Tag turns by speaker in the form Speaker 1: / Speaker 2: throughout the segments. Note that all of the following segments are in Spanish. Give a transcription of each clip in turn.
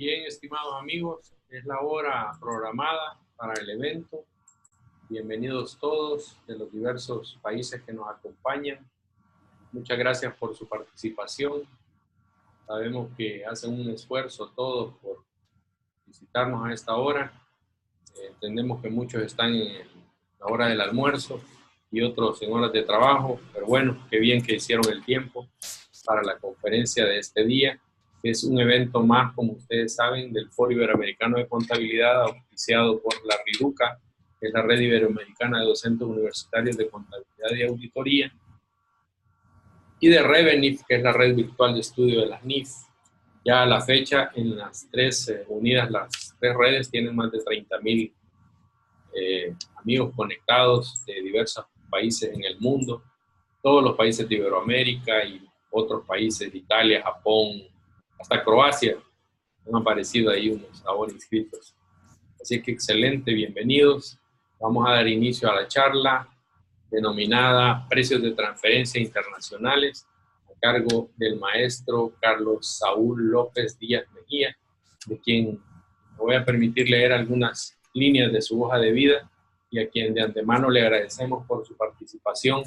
Speaker 1: Bien, estimados amigos, es la hora programada para el evento. Bienvenidos todos de los diversos países que nos acompañan. Muchas gracias por su participación. Sabemos que hacen un esfuerzo todos por visitarnos a esta hora. Entendemos que muchos están en la hora del almuerzo y otros en horas de trabajo, pero bueno, qué bien que hicieron el tiempo para la conferencia de este día. Es un evento más, como ustedes saben, del Foro Iberoamericano de Contabilidad, auspiciado por la RIDUCA, que es la Red Iberoamericana de Docentes Universitarios de Contabilidad y Auditoría, y de REVENIF, que es la red virtual de estudio de las NIF. Ya a la fecha, en las tres unidas, las tres redes tienen más de 30.000 amigos conectados de diversos países en el mundo, todos los países de Iberoamérica y otros países de Italia, Japón, hasta Croacia. Han aparecido ahí unos ahora inscritos. Así que excelente, bienvenidos. Vamos a dar inicio a la charla denominada Precios de Transferencia Internacionales, a cargo del maestro Carlos Saúl López Díaz Mejía, de quien me voy a permitir leer algunas líneas de su hoja de vida y a quien de antemano le agradecemos por su participación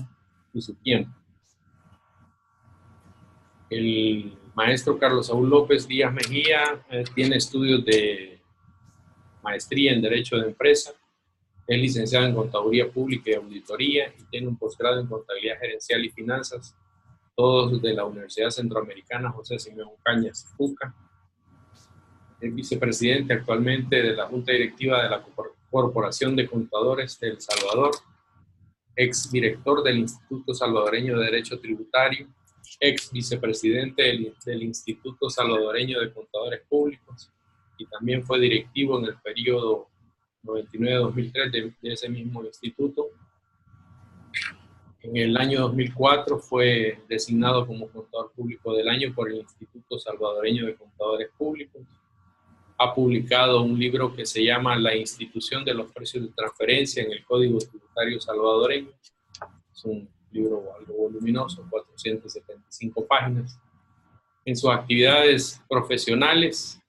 Speaker 1: y su tiempo. El maestro Carlos Saúl López Díaz Mejía tiene estudios de maestría en Derecho de Empresa, es licenciado en Contaduría Pública y Auditoría y tiene un posgrado en Contabilidad Gerencial y Finanzas, todos de la Universidad Centroamericana José Simeón Cañas, UCA. Es vicepresidente actualmente de la Junta Directiva de la Corporación de Contadores de El Salvador, exdirector del Instituto Salvadoreño de Derecho Tributario, ex vicepresidente del Instituto Salvadoreño de Contadores Públicos y también fue directivo en el periodo 99-2003 de ese mismo instituto. En el año 2004 fue designado como Contador Público del Año por el Instituto Salvadoreño de Contadores Públicos. Ha publicado un libro que se llama La institución de los precios de transferencia en el Código Tributario Salvadoreño. Es un libro algo voluminoso, 475 páginas. En sus actividades profesionales,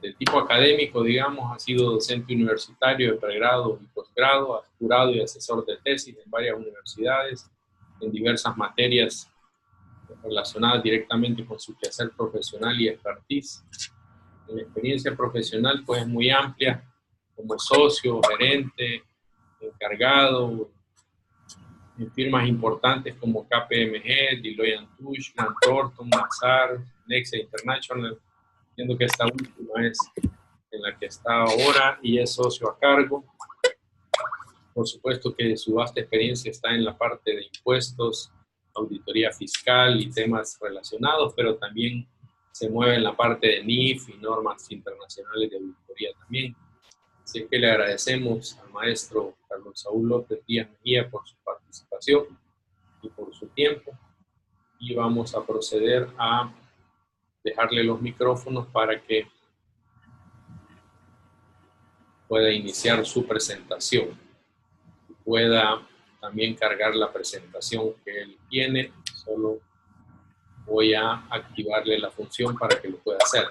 Speaker 1: de tipo académico, digamos, ha sido docente universitario de pregrado y posgrado, jurado y asesor de tesis en varias universidades, en diversas materias relacionadas directamente con su quehacer profesional y expertise. La experiencia profesional pues es muy amplia, como socio, gerente, encargado, en firmas importantes como KPMG, Deloitte & Touche, Grant Thornton, Mazars, Nexia International, siendo que esta última es en la que está ahora y es socio a cargo. Por supuesto que su vasta experiencia está en la parte de impuestos, auditoría fiscal y temas relacionados, pero también se mueve en la parte de NIF y normas internacionales de auditoría también. Así que le agradecemos al maestro Carlos Saúl López Díaz Mejía por su participación y por su tiempo. Y vamos a proceder a dejarle los micrófonos para que pueda iniciar su presentación. Pueda también cargar la presentación que él tiene. Solo voy a activarle la función para que lo pueda hacer.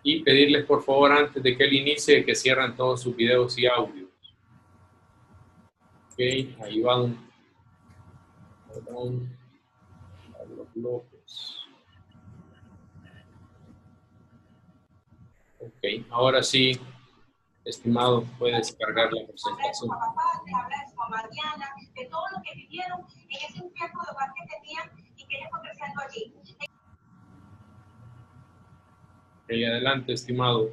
Speaker 1: Y pedirles por favor antes de que él inicie que cierren todos sus videos y audios. Ok, ahí va don Carlos López. Ok, ahora sí, estimado, puedes cargar la presentación.
Speaker 2: Con Mariana, de todo lo que vivieron en ese infierno de hogar que tenían y que ella fue creciendo allí.
Speaker 1: Ok, adelante, estimado.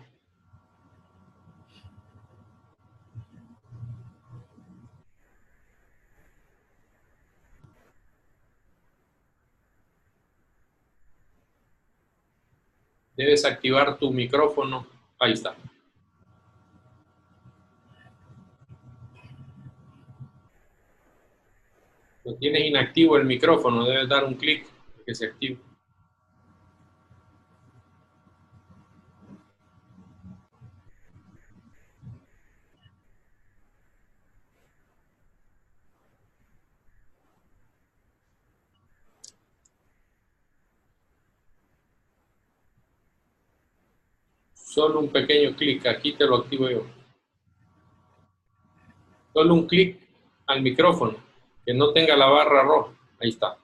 Speaker 1: Debes activar tu micrófono. Ahí está. Lo tienes inactivo el micrófono, debes dar un clic para que se active. Solo un pequeño clic, aquí te lo activo yo. Solo un clic al micrófono, que no tenga la barra roja. Ahí está.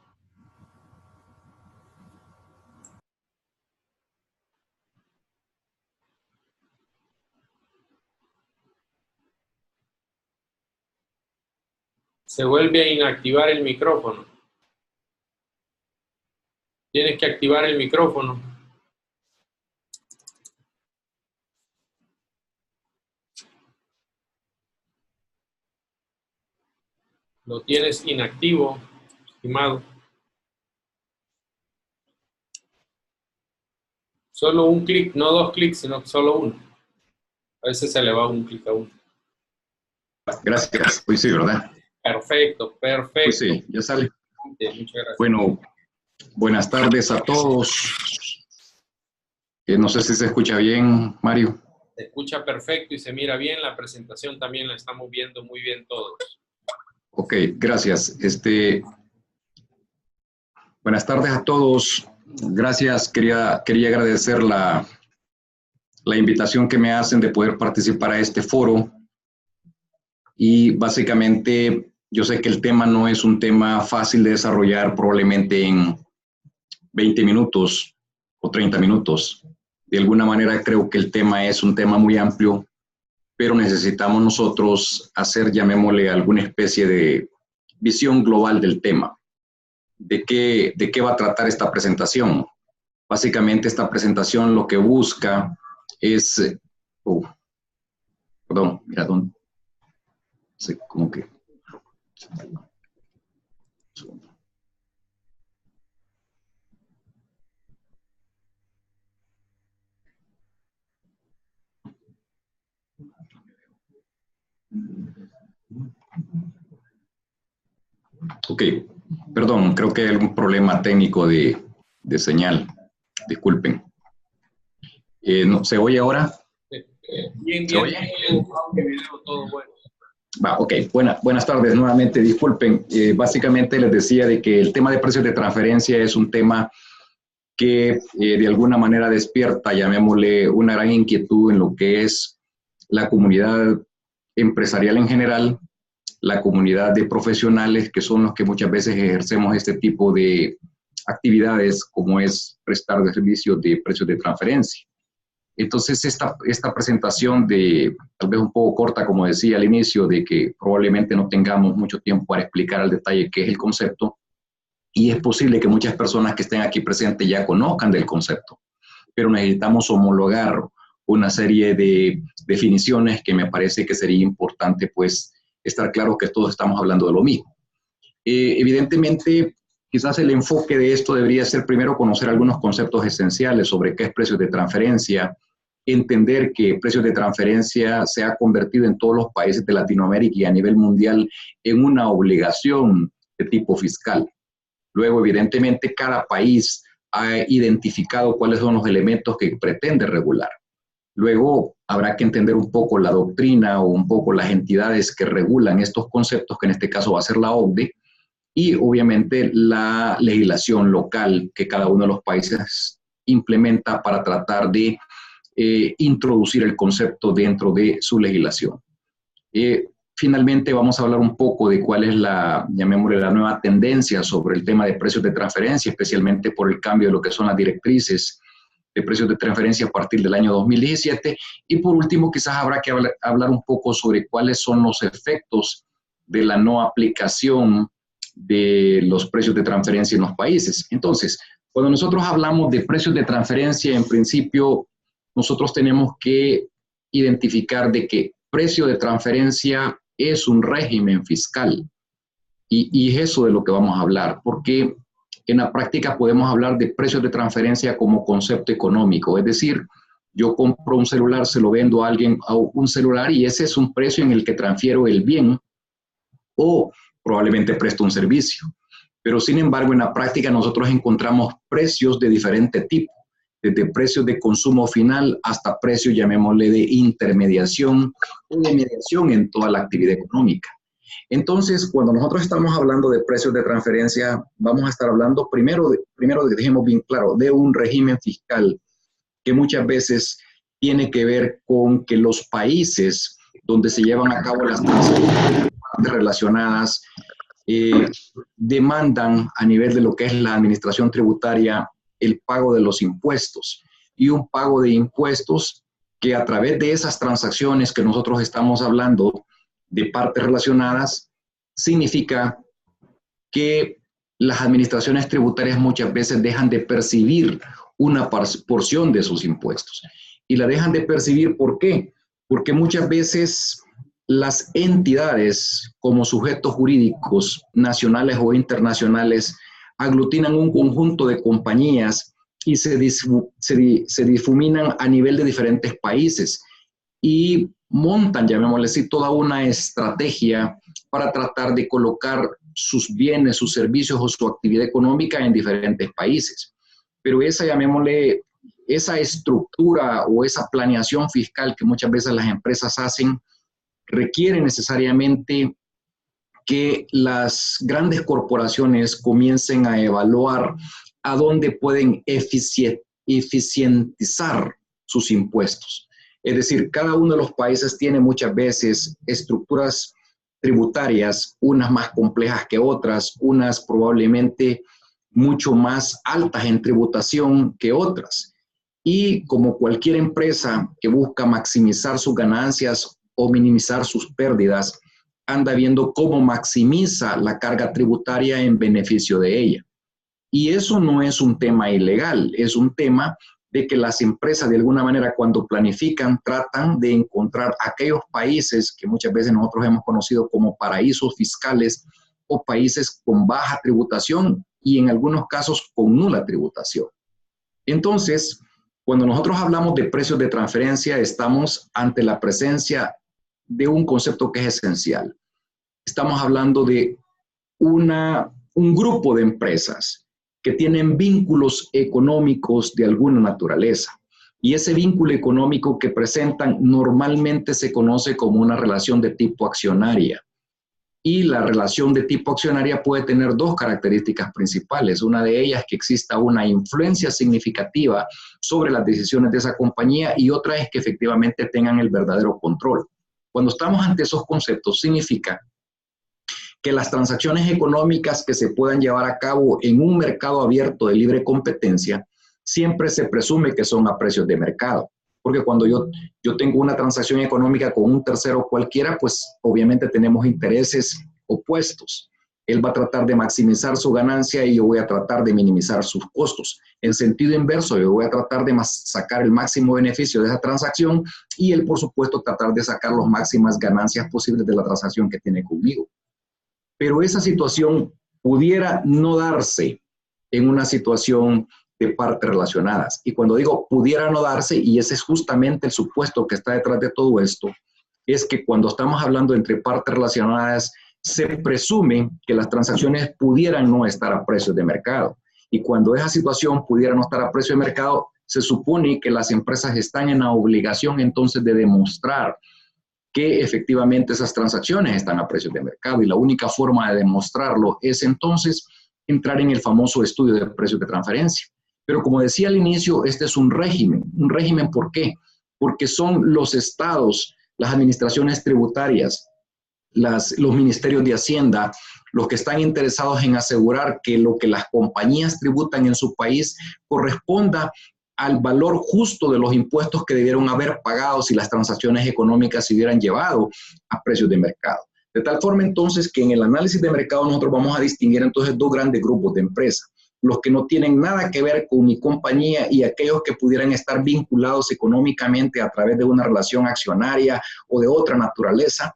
Speaker 1: Se vuelve a inactivar el micrófono. Tienes que activar el micrófono. Lo tienes inactivo, estimado. Solo un clic, no dos clics, sino solo uno. A veces se le va un clic a uno.
Speaker 3: Gracias. Pues sí, ¿verdad?
Speaker 1: Perfecto, perfecto.
Speaker 3: Pues sí, ya sale.
Speaker 1: Muchas gracias.
Speaker 3: Bueno, buenas tardes a todos. No sé si se escucha bien, Mario.
Speaker 1: Se escucha perfecto y se mira bien. La presentación también la estamos viendo muy bien todos.
Speaker 3: Ok, gracias. Buenas tardes a todos. Gracias. Quería agradecer la invitación que me hacen de poder participar a este foro. Y básicamente, yo sé que el tema no es un tema fácil de desarrollar probablemente en 20 minutos o 30 minutos. De alguna manera creo que el tema es un tema muy amplio, pero necesitamos nosotros hacer, llamémosle, alguna especie de visión global del tema. ¿De qué va a tratar esta presentación? Básicamente esta presentación lo que busca es... perdón, mira, ¿dónde? Sí, como que... Ok, perdón, creo que hay algún problema técnico de señal. Disculpen. ¿No, ¿se oye ahora?
Speaker 1: Bien,
Speaker 3: ¿Se oye?
Speaker 1: Video, todo bueno.
Speaker 3: Va, ok, buenas tardes nuevamente, disculpen. Básicamente les decía de que el tema de precios de transferencia es un tema que de alguna manera despierta, llamémosle, una gran inquietud en lo que es la comunidad empresarial en general, la comunidad de profesionales que son los que muchas veces ejercemos este tipo de actividades como es prestar de servicios de precios de transferencia. Entonces esta presentación tal vez un poco corta, como decía al inicio, de que probablemente no tengamos mucho tiempo para explicar al detalle qué es el concepto, y es posible que muchas personas que estén aquí presentes ya conozcan del concepto, pero necesitamos homologar una serie de definiciones que me parece que sería importante pues estar claro que todos estamos hablando de lo mismo. Evidentemente, quizás el enfoque de esto debería ser primero conocer algunos conceptos esenciales sobre qué es precios de transferencia, entender que precios de transferencia se ha convertido en todos los países de Latinoamérica y a nivel mundial en una obligación de tipo fiscal. Luego, evidentemente, cada país ha identificado cuáles son los elementos que pretende regular. Luego, habrá que entender un poco la doctrina o un poco las entidades que regulan estos conceptos, que en este caso va a ser la OCDE, y obviamente la legislación local que cada uno de los países implementa para tratar de introducir el concepto dentro de su legislación. Finalmente vamos a hablar un poco de cuál es llamémosle, la nueva tendencia sobre el tema de precios de transferencia, especialmente por el cambio de lo que son las directrices de precios de transferencia a partir del año 2017. Y por último, quizás habrá que hablar un poco sobre cuáles son los efectos de la no aplicación de los precios de transferencia en los países. Entonces, cuando nosotros hablamos de precios de transferencia, en principio, nosotros tenemos que identificar de que precio de transferencia es un régimen fiscal. Y es eso de lo que vamos a hablar, porque en la práctica podemos hablar de precios de transferencia como concepto económico, es decir, yo compro un celular, se lo vendo a alguien a un celular y ese es un precio en el que transfiero el bien o probablemente presto un servicio. Pero sin embargo, en la práctica nosotros encontramos precios de diferente tipo, desde precios de consumo final hasta precios, llamémosle, de intermediación o de mediación en toda la actividad económica. Entonces, cuando nosotros estamos hablando de precios de transferencia, vamos a estar hablando primero dejemos bien claro, de un régimen fiscal que muchas veces tiene que ver con que los países donde se llevan a cabo las transacciones relacionadas demandan a nivel de lo que es la administración tributaria el pago de los impuestos, y un pago de impuestos que a través de esas transacciones que nosotros estamos hablando de partes relacionadas, significa que las administraciones tributarias muchas veces dejan de percibir una porción de sus impuestos. Y la dejan de percibir, ¿por qué? Porque muchas veces las entidades como sujetos jurídicos nacionales o internacionales aglutinan un conjunto de compañías y se difuminan a nivel de diferentes países y montan, llamémosle así, toda una estrategia para tratar de colocar sus bienes, sus servicios o su actividad económica en diferentes países. Pero esa, llamémosle, esa estructura o esa planeación fiscal que muchas veces las empresas hacen requiere necesariamente que las grandes corporaciones comiencen a evaluar a dónde pueden eficientizar sus impuestos. Es decir, cada uno de los países tiene muchas veces estructuras tributarias, unas más complejas que otras, unas probablemente mucho más altas en tributación que otras. Y como cualquier empresa que busca maximizar sus ganancias o minimizar sus pérdidas, anda viendo cómo maximiza la carga tributaria en beneficio de ella. Y eso no es un tema ilegal, es un tema de que las empresas de alguna manera cuando planifican tratan de encontrar aquellos países que muchas veces nosotros hemos conocido como paraísos fiscales o países con baja tributación y en algunos casos con nula tributación. Entonces, cuando nosotros hablamos de precios de transferencia, estamos ante la presencia de un concepto que es esencial. Estamos hablando de un grupo de empresas que tienen vínculos económicos de alguna naturaleza. Y ese vínculo económico que presentan normalmente se conoce como una relación de tipo accionaria. Y la relación de tipo accionaria puede tener dos características principales. Una de ellas es que exista una influencia significativa sobre las decisiones de esa compañía y otra es que efectivamente tengan el verdadero control. Cuando estamos ante esos conceptos, significa que las transacciones económicas que se puedan llevar a cabo en un mercado abierto de libre competencia, siempre se presume que son a precios de mercado. Porque cuando yo tengo una transacción económica con un tercero cualquiera, pues obviamente tenemos intereses opuestos. Él va a tratar de maximizar su ganancia y yo voy a tratar de minimizar sus costos. En sentido inverso, yo voy a tratar de sacar el máximo beneficio de esa transacción y él, por supuesto, tratar de sacar las máximas ganancias posibles de la transacción que tiene conmigo. Pero esa situación pudiera no darse en una situación de partes relacionadas. Y cuando digo pudiera no darse, y ese es justamente el supuesto que está detrás de todo esto, es que cuando estamos hablando entre partes relacionadas, se presume que las transacciones pudieran no estar a precios de mercado. Y cuando esa situación pudiera no estar a precio de mercado, se supone que las empresas están en la obligación entonces de demostrar que efectivamente esas transacciones están a precios de mercado y la única forma de demostrarlo es entonces entrar en el famoso estudio de precios de transferencia. Pero como decía al inicio, este es un régimen. ¿Un régimen por qué? Porque son los estados, las administraciones tributarias, los ministerios de Hacienda, los que están interesados en asegurar que lo que las compañías tributan en su país corresponda al valor justo de los impuestos que debieron haber pagado si las transacciones económicas se hubieran llevado a precios de mercado. De tal forma entonces que en el análisis de mercado nosotros vamos a distinguir entonces dos grandes grupos de empresas. Los que no tienen nada que ver con mi compañía y aquellos que pudieran estar vinculados económicamente a través de una relación accionaria o de otra naturaleza,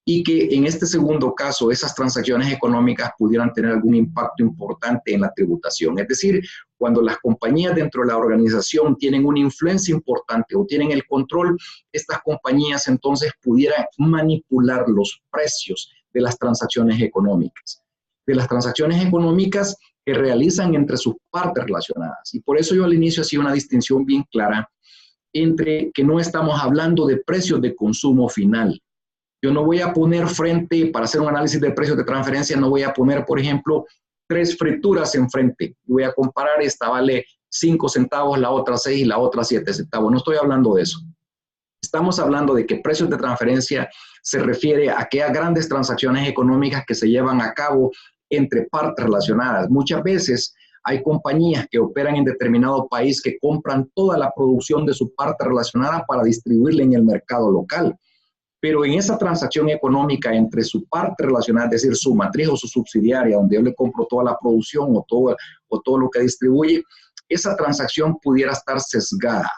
Speaker 3: y que en este segundo caso esas transacciones económicas pudieran tener algún impacto importante en la tributación. Es decir, cuando las compañías dentro de la organización tienen una influencia importante o tienen el control, estas compañías entonces pudieran manipular los precios de las transacciones económicas. De las transacciones económicas que realizan entre sus partes relacionadas. Y por eso yo al inicio hacía una distinción bien clara entre que no estamos hablando de precios de consumo final. Yo no voy a poner frente, para hacer un análisis de precios de transferencia, no voy a poner, por ejemplo, 3 frituras enfrente. Voy a comparar, esta vale 5 centavos, la otra 6 y la otra 7 centavos. No estoy hablando de eso. Estamos hablando de que precios de transferencia se refiere a aquellas grandes transacciones económicas que se llevan a cabo entre partes relacionadas. Muchas veces hay compañías que operan en determinado país que compran toda la producción de su parte relacionada para distribuirla en el mercado local. Pero en esa transacción económica entre su parte relacionada, es decir, su matriz o su subsidiaria, donde yo le compro toda la producción o todo lo que distribuye, esa transacción pudiera estar sesgada.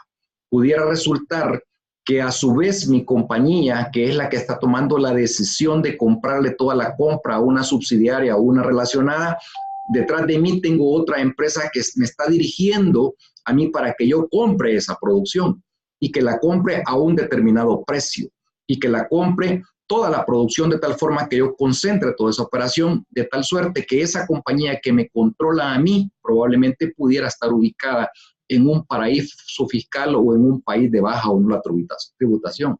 Speaker 3: Pudiera resultar que a su vez mi compañía, que es la que está tomando la decisión de comprarle toda la compra a una subsidiaria o una relacionada, detrás de mí tengo otra empresa que me está dirigiendo a mí para que yo compre esa producción y que la compre a un determinado precio y que la compre toda la producción de tal forma que yo concentre toda esa operación de tal suerte que esa compañía que me controla a mí probablemente pudiera estar ubicada en un paraíso fiscal o en un país de baja o nula tributación.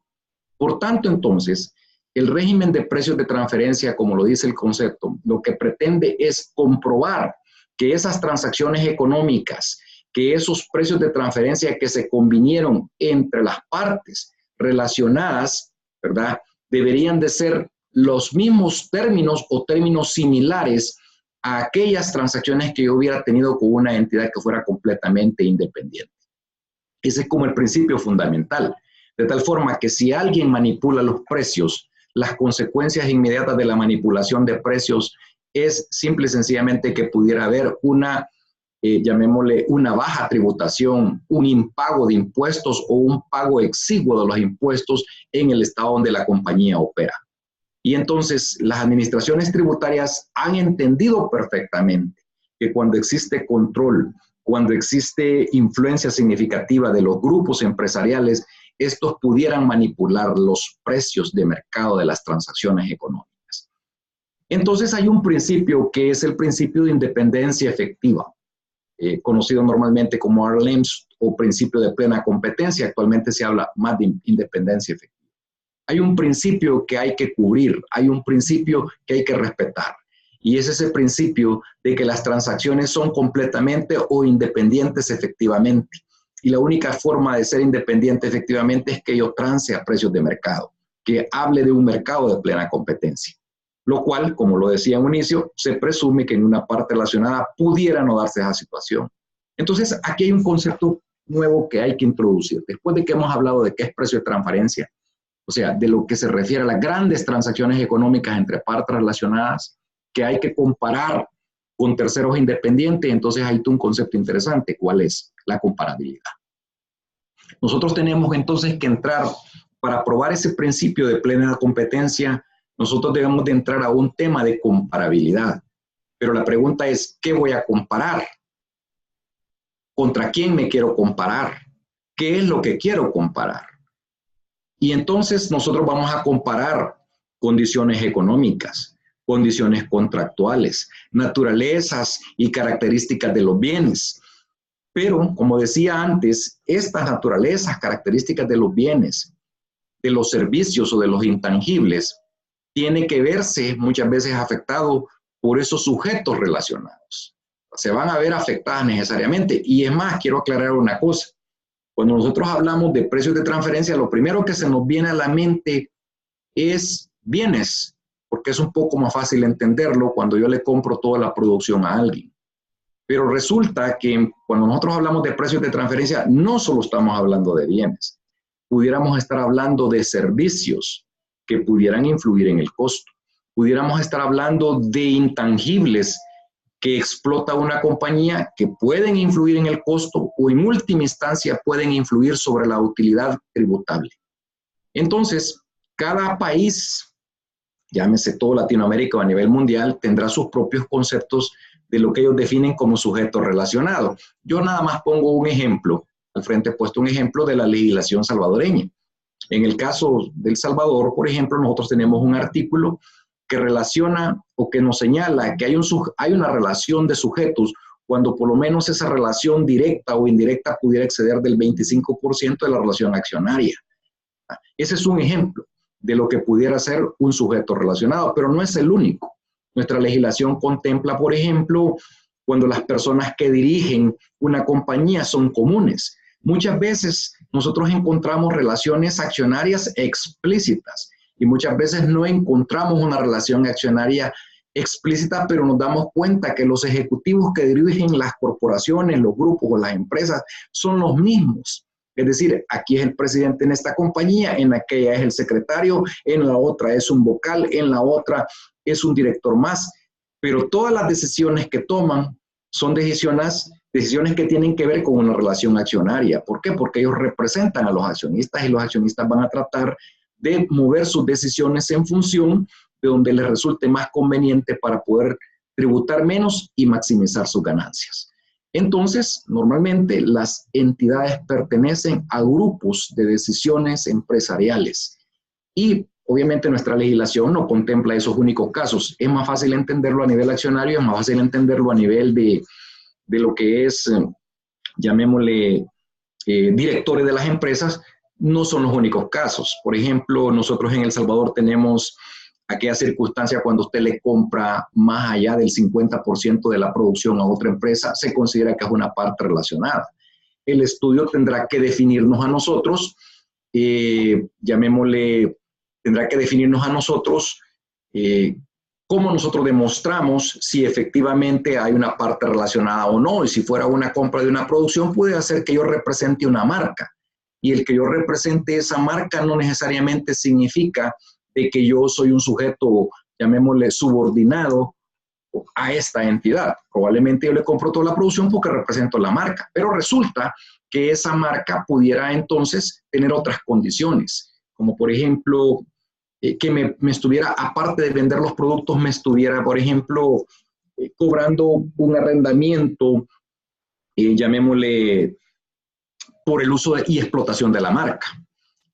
Speaker 3: Por tanto, entonces, el régimen de precios de transferencia, como lo dice el concepto, lo que pretende es comprobar que esas transacciones económicas, que esos precios de transferencia que se convinieron entre las partes relacionadas, ¿verdad?, deberían de ser los mismos términos o términos similares a aquellas transacciones que yo hubiera tenido con una entidad que fuera completamente independiente. Ese es como el principio fundamental, de tal forma que si alguien manipula los precios, las consecuencias inmediatas de la manipulación de precios es simple y sencillamente que pudiera haber una, llamémosle, una baja tributación, un impago de impuestos o un pago exiguo de los impuestos en el estado donde la compañía opera. Y entonces las administraciones tributarias han entendido perfectamente que cuando existe control, cuando existe influencia significativa de los grupos empresariales, estos pudieran manipular los precios de mercado de las transacciones económicas. Entonces hay un principio que es el principio de independencia efectiva, conocido normalmente como RLEMS o principio de plena competencia. Actualmente se habla más de independencia efectiva. Hay un principio que hay que cubrir, hay un principio que hay que respetar. Y es ese principio de que las transacciones son completamente o independientes efectivamente. Y la única forma de ser independiente efectivamente es que yo trance a precios de mercado, que hable de un mercado de plena competencia. Lo cual, como lo decía en un inicio, se presume que en una parte relacionada pudiera no darse esa situación. Entonces, aquí hay un concepto nuevo que hay que introducir. Después de que hemos hablado de qué es precio de transferencia, o sea, de lo que se refiere a las grandes transacciones económicas entre partes relacionadas, que hay que comparar con terceros independientes, entonces hay un concepto interesante. ¿Cuál es? La comparabilidad. Nosotros tenemos entonces que entrar, para probar ese principio de plena competencia, nosotros debemos de entrar a un tema de comparabilidad. Pero la pregunta es, ¿qué voy a comparar? ¿Contra quién me quiero comparar? ¿Qué es lo que quiero comparar? Y entonces nosotros vamos a comparar condiciones económicas, condiciones contractuales, naturalezas y características de los bienes. Pero, como decía antes, estas naturalezas, características de los bienes, de los servicios o de los intangibles, tiene que verse muchas veces afectado por esos sujetos relacionados. Se van a ver afectadas necesariamente. Y es más, quiero aclarar una cosa. Cuando nosotros hablamos de precios de transferencia, lo primero que se nos viene a la mente es bienes, porque es un poco más fácil entenderlo cuando yo le compro toda la producción a alguien. Pero resulta que cuando nosotros hablamos de precios de transferencia, no solo estamos hablando de bienes. Pudiéramos estar hablando de servicios que pudieran influir en el costo. Pudiéramos estar hablando de intangibles que explota una compañía que pueden influir en el costo o en última instancia pueden influir sobre la utilidad tributable. Entonces, cada país, llámese todo Latinoamérica o a nivel mundial, tendrá sus propios conceptos de lo que ellos definen como sujeto relacionado. Yo nada más pongo un ejemplo, al frente he puesto un ejemplo de la legislación salvadoreña. En el caso del Salvador, por ejemplo, nosotros tenemos un artículo que relaciona o que nos señala que hay una relación de sujetos cuando por lo menos esa relación directa o indirecta pudiera exceder del 25% de la relación accionaria. Ese es un ejemplo de lo que pudiera ser un sujeto relacionado, pero no es el único. Nuestra legislación contempla, por ejemplo, cuando las personas que dirigen una compañía son comunes. Muchas veces nosotros encontramos relaciones accionarias explícitas y muchas veces no encontramos una relación accionaria explícita, pero nos damos cuenta que los ejecutivos que dirigen las corporaciones, los grupos o las empresas son los mismos. Es decir, aquí es el presidente en esta compañía, en aquella es el secretario, en la otra es un vocal, en la otra es un director más, pero todas las decisiones que toman son decisiones que tienen que ver con una relación accionaria. ¿Por qué? Porque ellos representan a los accionistas y los accionistas van a tratar de mover sus decisiones en función de donde les resulte más conveniente para poder tributar menos y maximizar sus ganancias. Entonces, normalmente las entidades pertenecen a grupos de decisiones empresariales y obviamente nuestra legislación no contempla esos únicos casos. Es más fácil entenderlo a nivel accionario, es más fácil entenderlo a nivel de lo que es, llamémosle, directores de las empresas. No son los únicos casos. Por ejemplo, nosotros en El Salvador tenemos aquella circunstancia cuando usted le compra más allá del 50% de la producción a otra empresa, se considera que es una parte relacionada. El estudio tendrá que definirnos a nosotros, llamémosle, tendrá que definirnos a nosotros cómo nosotros demostramos si efectivamente hay una parte relacionada o no. Y si fuera una compra de una producción, puede hacer que yo represente una marca. Y el que yo represente esa marca no necesariamente significa de que yo soy un sujeto, llamémosle, subordinado a esta entidad. Probablemente yo le compro toda la producción porque represento la marca, pero resulta que esa marca pudiera entonces tener otras condiciones, como por ejemplo, que me estuviera, aparte de vender los productos, me estuviera, por ejemplo, cobrando un arrendamiento, llamémosle, por el uso y explotación de la marca.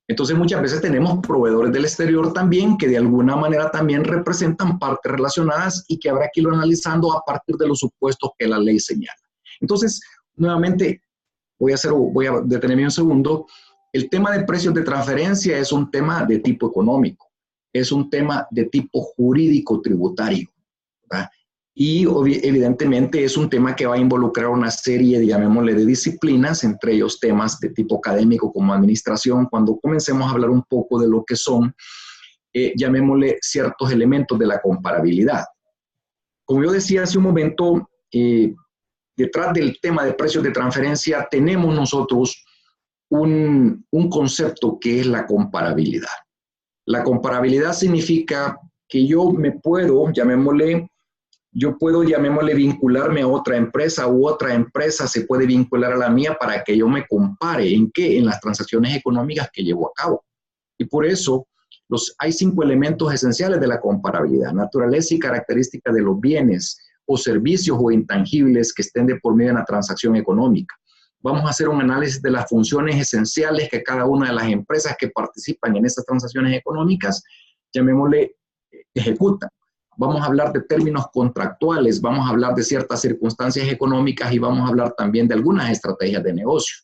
Speaker 3: Entonces muchas veces tenemos proveedores del exterior también que de alguna manera también representan partes relacionadas y que habrá que irlo analizando a partir de los supuestos que la ley señala. Entonces, nuevamente, voy a detenerme un segundo. El tema de precios de transferencia es un tema de tipo económico, es un tema de tipo jurídico tributario, ¿verdad? Y evidentemente es un tema que va a involucrar una serie, llamémosle, de disciplinas, entre ellos temas de tipo académico como administración, cuando comencemos a hablar un poco de lo que son, llamémosle, ciertos elementos de la comparabilidad. Como yo decía hace un momento, detrás del tema de precios de transferencia tenemos nosotros un concepto que es la comparabilidad. La comparabilidad significa que yo puedo, llamémosle, vincularme a otra empresa u otra empresa se puede vincular a la mía para que yo me compare. ¿En qué? En las transacciones económicas que llevo a cabo. Y por eso hay 5 elementos esenciales de la comparabilidad: naturaleza y características de los bienes o servicios o intangibles que estén de por medio de una transacción económica. Vamos a hacer un análisis de las funciones esenciales que cada una de las empresas que participan en estas transacciones económicas, llamémosle, ejecutan. Vamos a hablar de términos contractuales, vamos a hablar de ciertas circunstancias económicas y vamos a hablar también de algunas estrategias de negocio.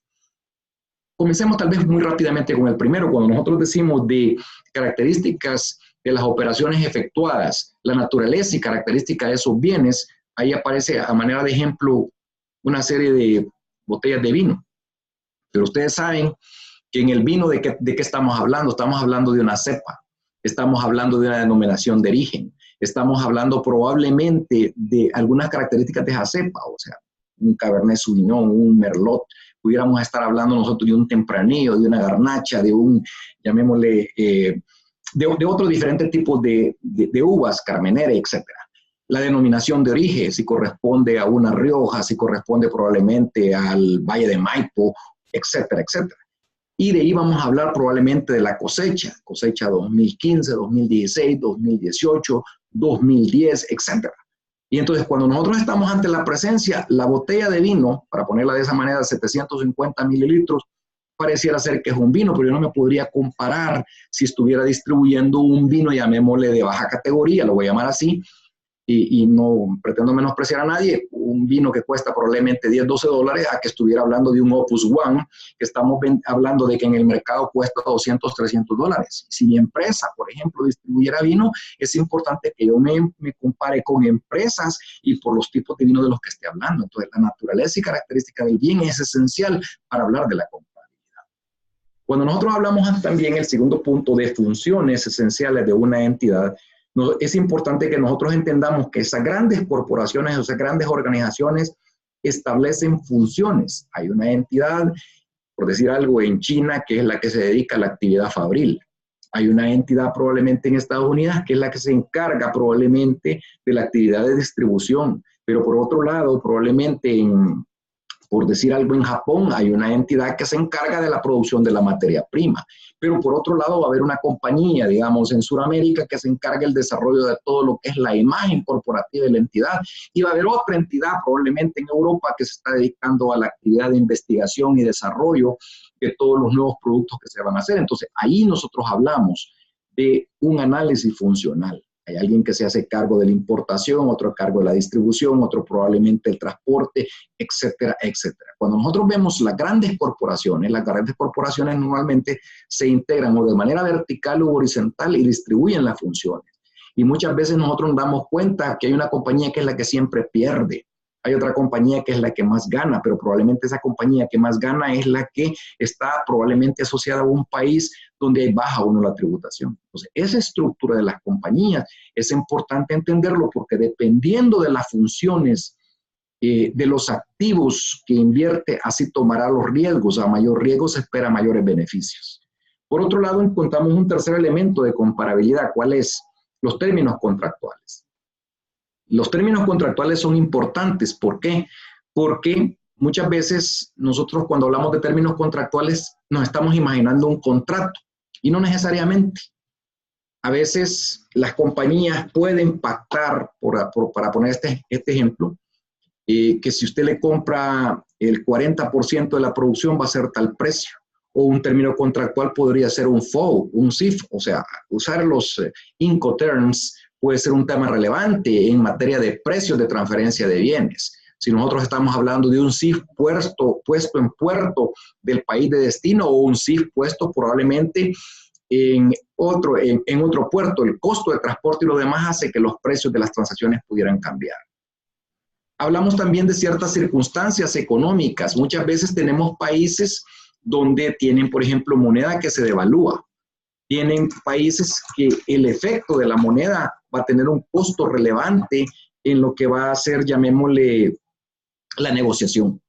Speaker 3: Comencemos tal vez muy rápidamente con el primero. Cuando nosotros decimos de características de las operaciones efectuadas, la naturaleza y características de esos bienes, ahí aparece a manera de ejemplo una serie de botellas de vino. Pero ustedes saben que en el vino, ¿de qué estamos hablando? Estamos hablando de una cepa, estamos hablando de una denominación de origen, estamos hablando probablemente de algunas características de esa cepa, o sea, un Cabernet Sauvignon, un Merlot. Pudiéramos estar hablando nosotros de un Tempranillo, de una Garnacha, de un, llamémosle, de otros diferentes tipos de uvas, Carmenere, etc. La denominación de origen, si corresponde a una Rioja, si corresponde probablemente al Valle de Maipo, etcétera, etcétera. Y de ahí vamos a hablar probablemente de la cosecha 2015, 2016, 2018, 2010, etcétera. Y entonces cuando nosotros estamos ante la presencia, la botella de vino, para ponerla de esa manera, 750 mililitros, pareciera ser que es un vino, pero yo no me podría comparar si estuviera distribuyendo un vino, llamémosle de baja categoría, lo voy a llamar así, y no pretendo menospreciar a nadie, un vino que cuesta probablemente $10, $12, a que estuviera hablando de un Opus One, que estamos hablando de que en el mercado cuesta $200, $300. Si mi empresa, por ejemplo, distribuyera vino, es importante que yo me compare con empresas y por los tipos de vino de los que esté hablando. Entonces, la naturaleza y característica del bien es esencial para hablar de la comparabilidad. Cuando nosotros hablamos también el segundo punto de funciones esenciales de una entidad, es importante que nosotros entendamos que esas grandes corporaciones, esas grandes organizaciones establecen funciones. Hay una entidad, por decir algo, en China, que es la que se dedica a la actividad fabril. Hay una entidad probablemente en Estados Unidos que es la que se encarga probablemente de la actividad de distribución. Pero por otro lado, probablemente por decir algo, en Japón hay una entidad que se encarga de la producción de la materia prima. Pero por otro lado va a haber una compañía, digamos, en Sudamérica que se encarga del desarrollo de todo lo que es la imagen corporativa de la entidad. Y va a haber otra entidad, probablemente en Europa, que se está dedicando a la actividad de investigación y desarrollo de todos los nuevos productos que se van a hacer. Entonces, ahí nosotros hablamos de un análisis funcional. Hay alguien que se hace cargo de la importación, otro a cargo de la distribución, otro probablemente el transporte, etcétera, etcétera. Cuando nosotros vemos las grandes corporaciones normalmente se integran o de manera vertical o horizontal y distribuyen las funciones. Y muchas veces nosotros nos damos cuenta que hay una compañía que es la que siempre pierde. Hay otra compañía que es la que más gana, pero probablemente esa compañía que más gana es la que está probablemente asociada a un país donde hay baja o no la tributación. Entonces, esa estructura de las compañías es importante entenderlo porque dependiendo de las funciones de los activos que invierte, así tomará los riesgos. A mayor riesgo se espera mayores beneficios. Por otro lado, encontramos un tercer elemento de comparabilidad. ¿Cuál es? Los términos contractuales. Los términos contractuales son importantes. ¿Por qué? Porque muchas veces nosotros cuando hablamos de términos contractuales nos estamos imaginando un contrato y no necesariamente. A veces las compañías pueden pactar, para poner este ejemplo, que si usted le compra el 40% de la producción va a ser tal precio. O un término contractual podría ser un FOB, un CIF, o sea, usar los Incoterms puede ser un tema relevante en materia de precios de transferencia de bienes. Si nosotros estamos hablando de un CIF puesto en puerto del país de destino o un CIF puesto probablemente en otro puerto, el costo de transporte y lo demás hace que los precios de las transacciones pudieran cambiar. Hablamos también de ciertas circunstancias económicas. Muchas veces tenemos países donde tienen, por ejemplo, moneda que se devalúa. Tienen países que el efecto de la moneda va a tener un costo relevante en lo que va a ser, llamémosle, la negociación.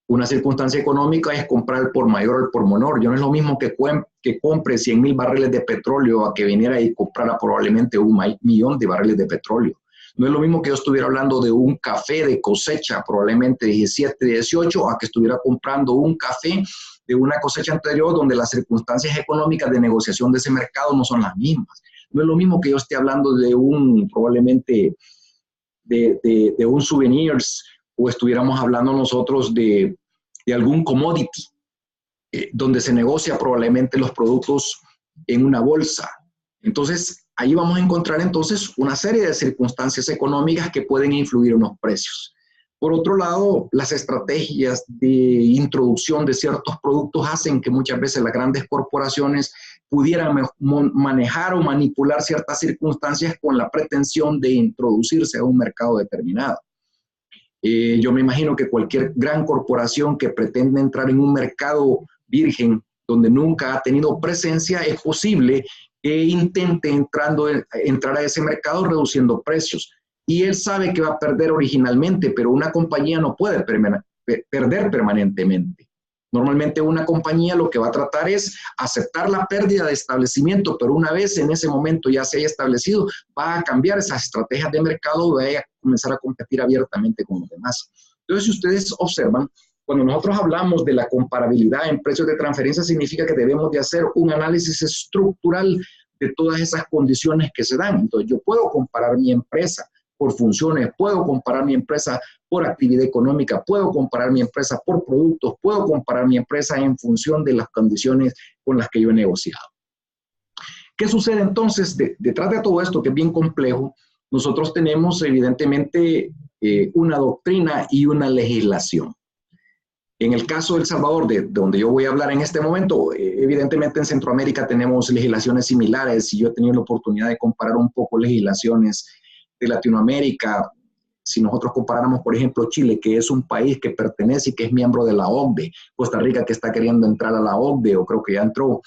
Speaker 3: Una circunstancia económica es comprar por mayor o por menor. Yo no es lo mismo que compre 100,000 barriles de petróleo a que viniera y comprara probablemente 1,000,000 de barriles de petróleo. No es lo mismo que yo estuviera hablando de un café de cosecha, probablemente 17, 18, a que estuviera comprando un café de una cosecha anterior donde las circunstancias económicas de negociación de ese mercado no son las mismas. No es lo mismo que yo esté hablando de probablemente de un souvenirs o estuviéramos hablando nosotros de algún commodity, donde se negocia probablemente los productos en una bolsa. Entonces, ahí vamos a encontrar entonces una serie de circunstancias económicas que pueden influir en los precios. Por otro lado, las estrategias de introducción de ciertos productos hacen que muchas veces las grandes corporaciones pudieran manejar o manipular ciertas circunstancias con la pretensión de introducirse a un mercado determinado. Yo me imagino que cualquier gran corporación que pretende entrar en un mercado virgen donde nunca ha tenido presencia, es posible que intente entrar a ese mercado reduciendo precios. Y él sabe que va a perder originalmente, pero una compañía no puede perder permanentemente. Normalmente una compañía lo que va a tratar es aceptar la pérdida de establecimiento, pero una vez en ese momento ya se haya establecido, va a cambiar esas estrategias de mercado y va a comenzar a competir abiertamente con los demás. Entonces, si ustedes observan, cuando nosotros hablamos de la comparabilidad en precios de transferencia, significa que debemos de hacer un análisis estructural de todas esas condiciones que se dan. Entonces, yo puedo comparar mi empresa por funciones, puedo comparar mi empresa por actividad económica, puedo comparar mi empresa por productos, puedo comparar mi empresa en función de las condiciones con las que yo he negociado. ¿Qué sucede entonces detrás de todo esto, que es bien complejo? nosotros tenemos evidentemente una doctrina y una legislación. En el caso de El Salvador, de donde yo voy a hablar en este momento, evidentemente en Centroamérica tenemos legislaciones similares y yo he tenido la oportunidad de comparar un poco legislaciones de Latinoamérica. Si nosotros comparáramos, por ejemplo, Chile, que es un país que pertenece y que es miembro de la OCDE, Costa Rica que está queriendo entrar a la OCDE o creo que ya entró,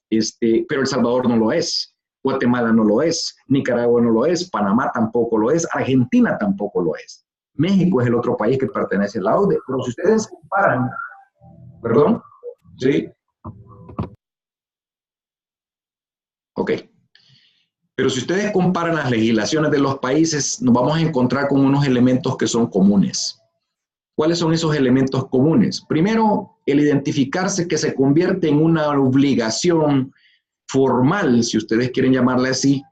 Speaker 3: pero El Salvador no lo es, Guatemala no lo es, Nicaragua no lo es, Panamá tampoco lo es, Argentina tampoco lo es. México es el otro país que pertenece a la OCDE, pero si ustedes comparan, ¿perdón? ¿Sí? Ok. Pero si ustedes comparan las legislaciones de los países, nos vamos a encontrar con unos elementos que son comunes. ¿Cuáles son esos elementos comunes? Primero, el identificarse que se convierte en una obligación formal, si ustedes quieren llamarla así,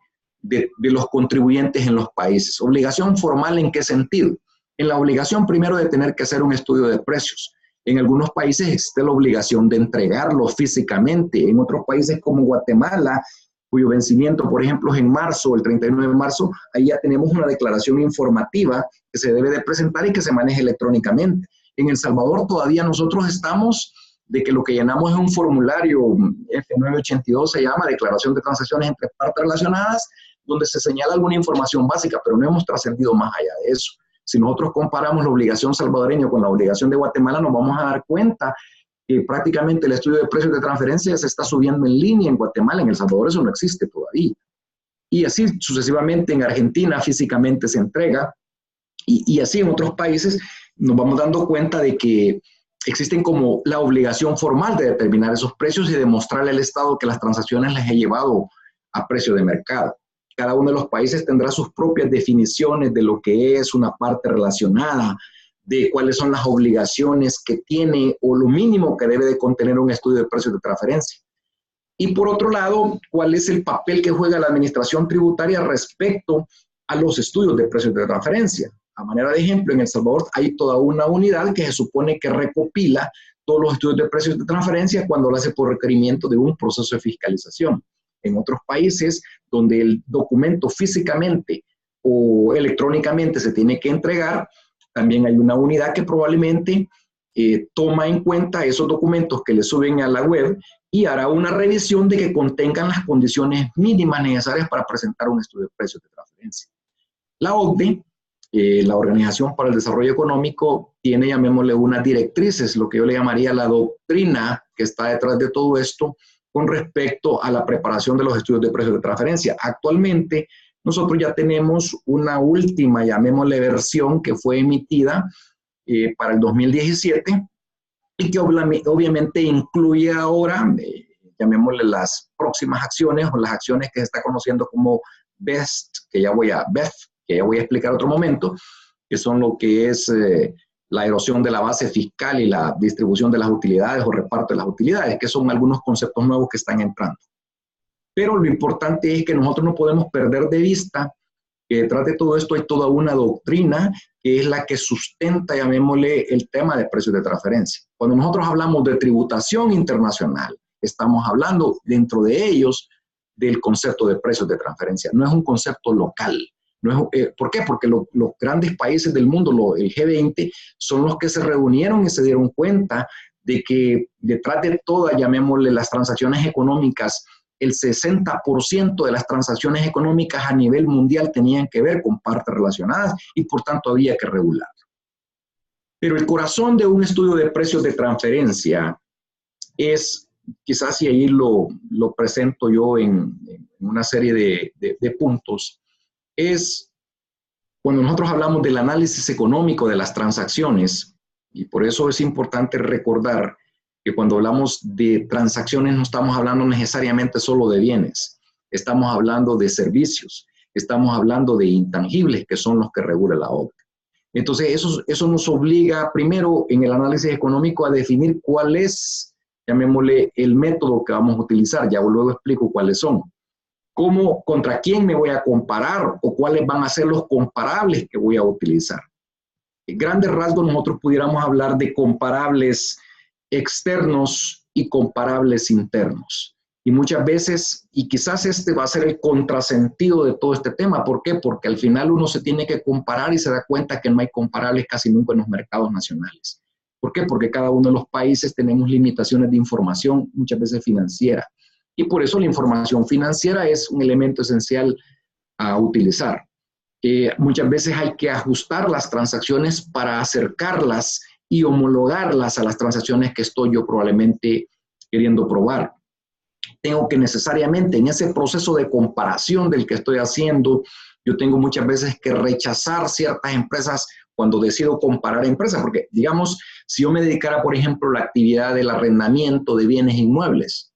Speaker 3: de los contribuyentes en los países. ¿Obligación formal en qué sentido? En la obligación primero de tener que hacer un estudio de precios. En algunos países existe la obligación de entregarlo físicamente. En otros países como Guatemala, cuyo vencimiento, por ejemplo, es en marzo, el 31 de marzo, ahí ya tenemos una declaración informativa que se debe de presentar y que se maneja electrónicamente. En El Salvador todavía nosotros estamos de que lo que llenamos es un formulario F982, se llama Declaración de Transacciones entre Partes Relacionadas, donde se señala alguna información básica, pero no hemos trascendido más allá de eso. Si nosotros comparamos la obligación salvadoreña con la obligación de Guatemala, nos vamos a dar cuenta que prácticamente el estudio de precios de transferencia se está subiendo en línea en Guatemala. En El Salvador eso no existe todavía. Y así sucesivamente en Argentina físicamente se entrega. Y así en otros países nos vamos dando cuenta de que existen como la obligación formal de determinar esos precios y demostrarle al Estado que las transacciones les he llevado a precio de mercado. Cada uno de los países tendrá sus propias definiciones de lo que es una parte relacionada, de cuáles son las obligaciones que tiene o lo mínimo que debe de contener un estudio de precios de transferencia. Y por otro lado, cuál es el papel que juega la administración tributaria respecto a los estudios de precios de transferencia. A manera de ejemplo, en El Salvador hay toda una unidad que se supone que recopila todos los estudios de precios de transferencia cuando lo hace por requerimiento de un proceso de fiscalización. En otros países donde el documento físicamente o electrónicamente se tiene que entregar, también hay una unidad que probablemente toma en cuenta esos documentos que le suben a la web y hará una revisión de que contengan las condiciones mínimas necesarias para presentar un estudio de precios de transferencia. La OCDE, la Organización para el Desarrollo Económico, tiene, llamémosle, unas directrices, lo que yo le llamaría la doctrina que está detrás de todo esto con respecto a la preparación de los estudios de precios de transferencia. Actualmente, nosotros ya tenemos una última, llamémosle, versión que fue emitida para el 2017 y que obviamente incluye ahora, llamémosle, las próximas acciones o las acciones que se está conociendo como BEST, que ya voy a explicar otro momento, que son lo que es la erosión de la base fiscal y la distribución de las utilidades o reparto de las utilidades, que son algunos conceptos nuevos que están entrando. Pero lo importante es que nosotros no podemos perder de vista que detrás de todo esto hay toda una doctrina que es la que sustenta, llamémosle, el tema de precios de transferencia. Cuando nosotros hablamos de tributación internacional, estamos hablando dentro de ellos del concepto de precios de transferencia. No es un concepto local. No es, ¿por qué? Porque los grandes países del mundo, el G20, son los que se reunieron y se dieron cuenta de que detrás de todas, llamémosle, las transacciones económicas, el 60% de las transacciones económicas a nivel mundial tenían que ver con partes relacionadas y por tanto había que regularlo. Pero el corazón de un estudio de precios de transferencia es, quizás y ahí lo presento yo en una serie de puntos, es cuando nosotros hablamos del análisis económico de las transacciones, y por eso es importante recordar que cuando hablamos de transacciones no estamos hablando necesariamente solo de bienes, estamos hablando de servicios, estamos hablando de intangibles que son los que regula la OCDE. Entonces eso nos obliga primero en el análisis económico a definir cuál es, llamémosle, el método que vamos a utilizar, ya luego explico cuáles son. ¿Cómo, contra quién me voy a comparar o cuáles van a ser los comparables que voy a utilizar? En grandes rasgos nosotros pudiéramos hablar de comparables externos y comparables internos. Y muchas veces, y quizás este va a ser el contrasentido de todo este tema. ¿Por qué? Porque al final uno se tiene que comparar y se da cuenta que no hay comparables casi nunca en los mercados nacionales. ¿Por qué? Porque cada uno de los países tenemos limitaciones de información, muchas veces financiera. Y por eso la información financiera es un elemento esencial a utilizar. Muchas veces hay que ajustar las transacciones para acercarlas y homologarlas a las transacciones que estoy yo probablemente queriendo probar. Tengo que necesariamente en ese proceso de comparación del que estoy haciendo, yo tengo muchas veces que rechazar ciertas empresas cuando decido comparar empresas, porque digamos, si yo me dedicara, por ejemplo, a la actividad del arrendamiento de bienes inmuebles,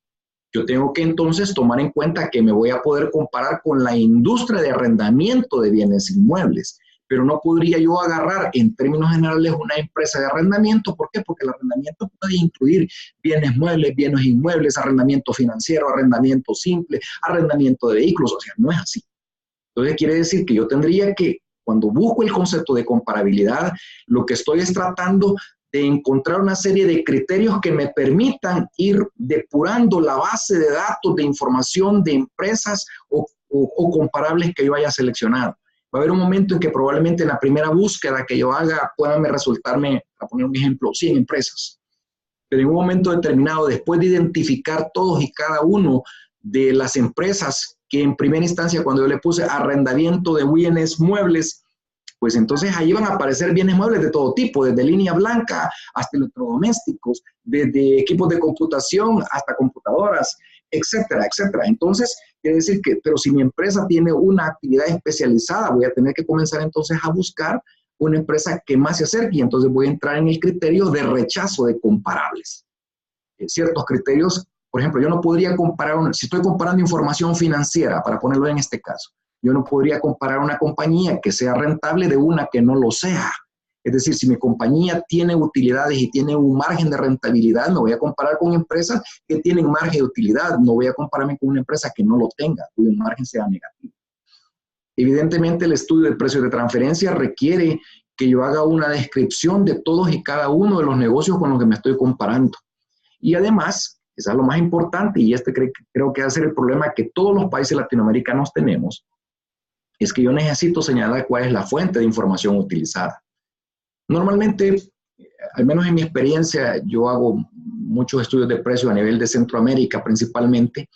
Speaker 3: yo tengo que entonces tomar en cuenta que me voy a poder comparar con la industria de arrendamiento de bienes inmuebles, pero no podría yo agarrar en términos generales una empresa de arrendamiento. ¿Por qué? Porque el arrendamiento puede incluir bienes muebles, bienes inmuebles, arrendamiento financiero, arrendamiento simple, arrendamiento de vehículos, o sea, no es así. Entonces quiere decir que yo tendría que, cuando busco el concepto de comparabilidad, lo que estoy es tratando de encontrar una serie de criterios que me permitan ir depurando la base de datos de información de empresas o comparables que yo haya seleccionado. Va a haber un momento en que probablemente en la primera búsqueda que yo haga puedan resultarme, para poner un ejemplo, 100 empresas. Pero en un momento determinado, después de identificar todos y cada uno de las empresas que en primera instancia, cuando yo le puse arrendamiento de bienes muebles, pues entonces ahí van a aparecer bienes muebles de todo tipo, desde línea blanca hasta electrodomésticos, desde equipos de computación hasta computadoras, etcétera, etcétera. Entonces, quiere decir que, pero si mi empresa tiene una actividad especializada, voy a tener que comenzar entonces a buscar una empresa que más se acerque, y entonces voy a entrar en el criterio de rechazo de comparables. Ciertos criterios, por ejemplo, yo no podría comparar, si estoy comparando información financiera, para ponerlo en este caso, yo no podría comparar una compañía que sea rentable de una que no lo sea. Es decir, si mi compañía tiene utilidades y tiene un margen de rentabilidad, me voy a comparar con empresas que tienen margen de utilidad. No voy a compararme con una empresa que no lo tenga, cuyo margen sea negativo. Evidentemente, el estudio de precios de transferencia requiere que yo haga una descripción de todos y cada uno de los negocios con los que me estoy comparando. Y además, eso es lo más importante, y creo que va a ser el problema que todos los países latinoamericanos tenemos, es que yo necesito señalar cuál es la fuente de información utilizada. Normalmente, al menos en mi experiencia, yo hago muchos estudios de precios a nivel de Centroamérica principalmente.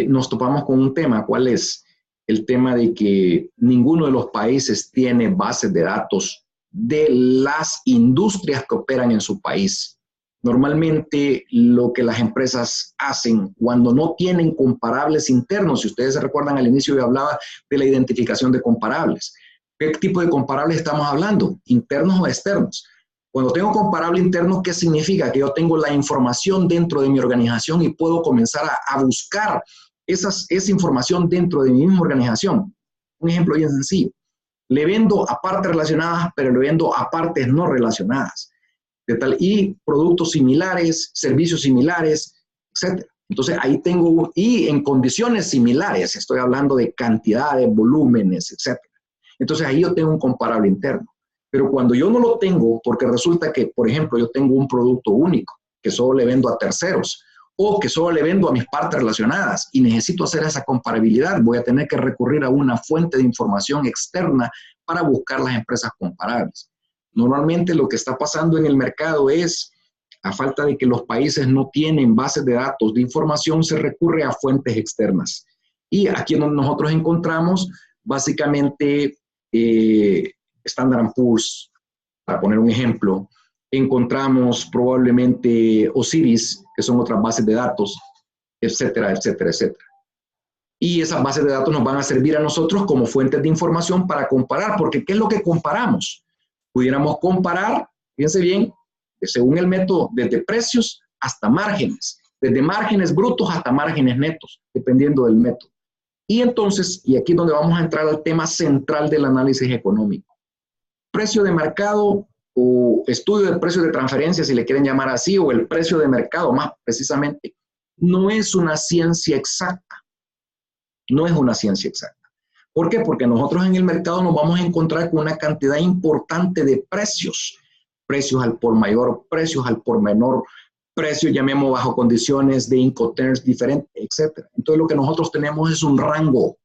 Speaker 3: Nos topamos con un tema. ¿Cuál es? El tema de que ninguno de los países tiene bases de datos de las industrias que operan en su país. Normalmente lo que las empresas hacen cuando no tienen comparables internos, si ustedes se recuerdan al inicio yo hablaba de la identificación de comparables. ¿Qué tipo de comparables estamos hablando? ¿Internos o externos? Cuando tengo comparable interno, ¿qué significa? Que yo tengo la información dentro de mi organización y puedo comenzar a buscar esa información dentro de mi misma organización. Un ejemplo bien sencillo. Le vendo a partes relacionadas, pero le vendo a partes no relacionadas. Y productos similares, servicios similares, etc. Entonces ahí tengo, y en condiciones similares, estoy hablando de cantidades, volúmenes, etc. Entonces ahí yo tengo un comparable interno. Pero cuando yo no lo tengo, porque resulta que, por ejemplo, yo tengo un producto único que solo le vendo a terceros, o que solo le vendo a mis partes relacionadas y necesito hacer esa comparabilidad, voy a tener que recurrir a una fuente de información externa para buscar las empresas comparables. Normalmente lo que está pasando en el mercado es, a falta de que los países no tienen bases de datos de información, se recurre a fuentes externas. Y aquí donde nosotros encontramos básicamente Standard & Poor's, para poner un ejemplo, encontramos probablemente Osiris, que son otras bases de datos, etcétera, etcétera, etcétera. Y esas bases de datos nos van a servir a nosotros como fuentes de información para comparar, porque ¿qué es lo que comparamos? Pudiéramos comparar, fíjense bien, según el método, desde precios hasta márgenes, desde márgenes brutos hasta márgenes netos, dependiendo del método. Y entonces, y aquí es donde vamos a entrar al tema central del análisis económico. Precio de mercado o estudio de precios de transferencia, si le quieren llamar así, o el precio de mercado más precisamente, no es una ciencia exacta. No es una ciencia exacta. ¿Por qué? Porque nosotros en el mercado nos vamos a encontrar con una cantidad importante de precios. Precios al por mayor, precios al por menor, precios, llamemos bajo condiciones de Incoterms diferentes, etc. Entonces lo que nosotros tenemos es un rango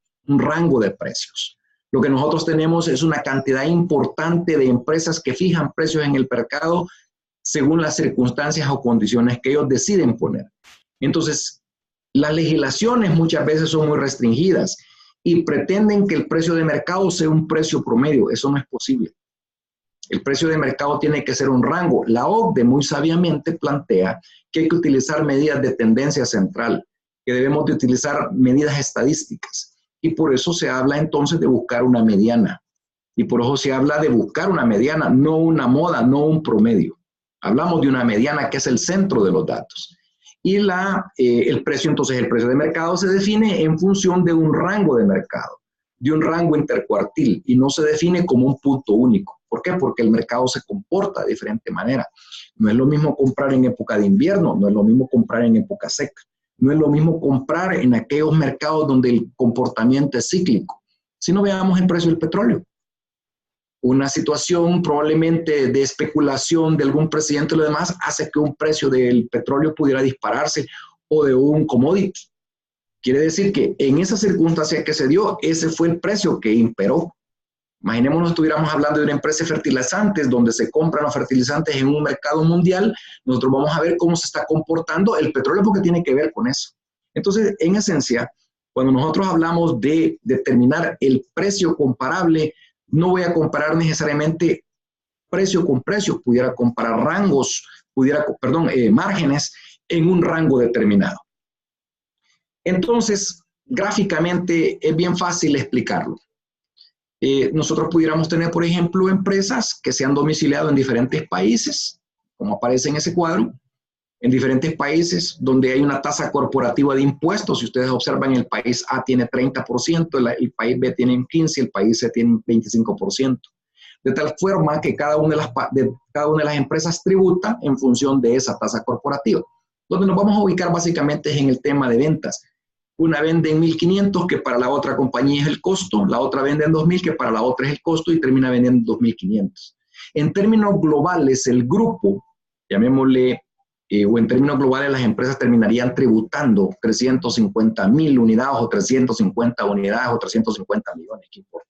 Speaker 3: de precios. Lo que nosotros tenemos es una cantidad importante de empresas que fijan precios en el mercado según las circunstancias o condiciones que ellos deciden poner. Entonces, las legislaciones muchas veces son muy restringidas y pretenden que el precio de mercado sea un precio promedio. Eso no es posible. El precio de mercado tiene que ser un rango. La OCDE muy sabiamente plantea que hay que utilizar medidas de tendencia central, que debemos de utilizar medidas estadísticas. Y por eso se habla entonces de buscar una mediana. Y por eso se habla de buscar una mediana, no una moda, no un promedio. Hablamos de una mediana que es el centro de los datos. Y el precio, entonces, el precio de mercado se define en función de un rango de mercado, de un rango intercuartil, y no se define como un punto único. ¿Por qué? Porque el mercado se comporta de diferente manera. No es lo mismo comprar en época de invierno, no es lo mismo comprar en época seca, no es lo mismo comprar en aquellos mercados donde el comportamiento es cíclico. Si no, veamos el precio del petróleo. Una situación probablemente de especulación de algún presidente o lo demás hace que un precio del petróleo pudiera dispararse, o de un commodity. Quiere decir que en esa circunstancia que se dio, ese fue el precio que imperó. Imaginémonos, estuviéramos hablando de una empresa de fertilizantes donde se compran los fertilizantes en un mercado mundial. Nosotros vamos a ver cómo se está comportando el petróleo porque tiene que ver con eso. Entonces, en esencia, cuando nosotros hablamos de determinar el precio comparable, no voy a comparar necesariamente precio con precio, pudiera comparar rangos, márgenes en un rango determinado. Entonces, gráficamente es bien fácil explicarlo. Nosotros pudiéramos tener, por ejemplo, empresas que se han domiciliado en diferentes países, como aparece en ese cuadro, en diferentes países donde hay una tasa corporativa de impuestos. Si ustedes observan, el país A tiene 30%, el país B tiene 15%, el país C tiene 25%. De tal forma que cada una de las empresas tributa en función de esa tasa corporativa. Donde nos vamos a ubicar básicamente es en el tema de ventas. Una vende en 1.500, que para la otra compañía es el costo, la otra vende en 2.000, que para la otra es el costo, y termina vendiendo 2.500. En términos globales, el grupo, llamémosle, o en términos globales, las empresas terminarían tributando 350.000 unidades, o 350 unidades, o 350 millones, ¿qué importa?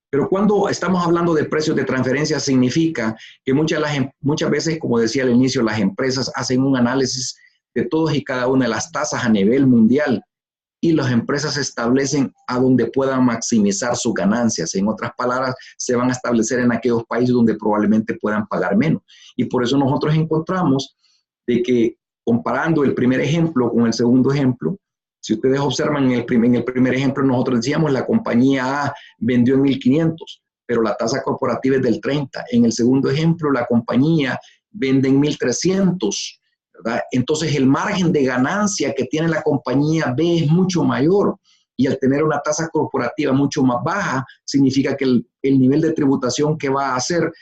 Speaker 3: Pero cuando estamos hablando de precios de transferencia, significa que muchas veces, como decía al inicio, las empresas hacen un análisis de todas y cada una de las tasas a nivel mundial, y las empresas se establecen a donde puedan maximizar sus ganancias. En otras palabras, se van a establecer en aquellos países donde probablemente puedan pagar menos. Y por eso nosotros encontramos de que, comparando el primer ejemplo con el segundo ejemplo, si ustedes observan en el primer ejemplo, nosotros decíamos la compañía A vendió en 1.500, pero la tasa corporativa es del 30%. En el segundo ejemplo, la compañía vende en 1.300, ¿verdad? Entonces el margen de ganancia que tiene la compañía B es mucho mayor, y al tener una tasa corporativa mucho más baja, significa que el nivel de tributación que va a ser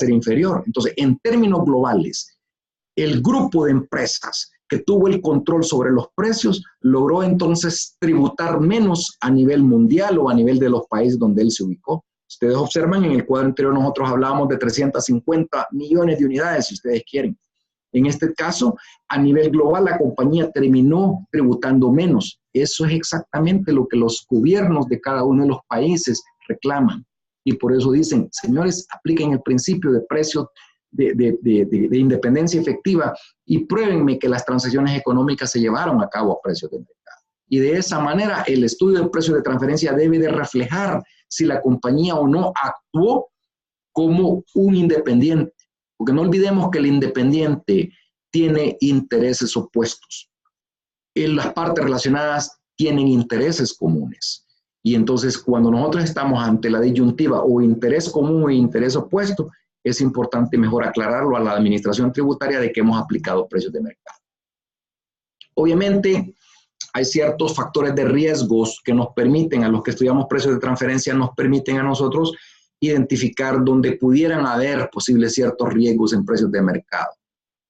Speaker 3: inferior. Entonces, en términos globales, el grupo de empresas que tuvo el control sobre los precios logró entonces tributar menos a nivel mundial o a nivel de los países donde él se ubicó. Ustedes observan, en el cuadro anterior nosotros hablábamos de 350 millones de unidades, si ustedes quieren. En este caso, a nivel global, la compañía terminó tributando menos. Eso es exactamente lo que los gobiernos de cada uno de los países reclaman. Y por eso dicen, señores, apliquen el principio de precio de independencia efectiva y pruébenme que las transacciones económicas se llevaron a cabo a precios de mercado. Y de esa manera, el estudio del precio de transferencia debe de reflejar si la compañía o no actuó como un independiente. Porque no olvidemos que el independiente tiene intereses opuestos. Las partes relacionadas tienen intereses comunes. Y entonces, cuando nosotros estamos ante la disyuntiva o interés común e interés opuesto, es importante mejor aclararlo a la administración tributaria de que hemos aplicado precios de mercado. Obviamente, hay ciertos factores de riesgos que nos permiten, a los que estudiamos precios de transferencia, nos permiten a nosotros identificar dónde pudieran haber posibles ciertos riesgos en precios de mercado.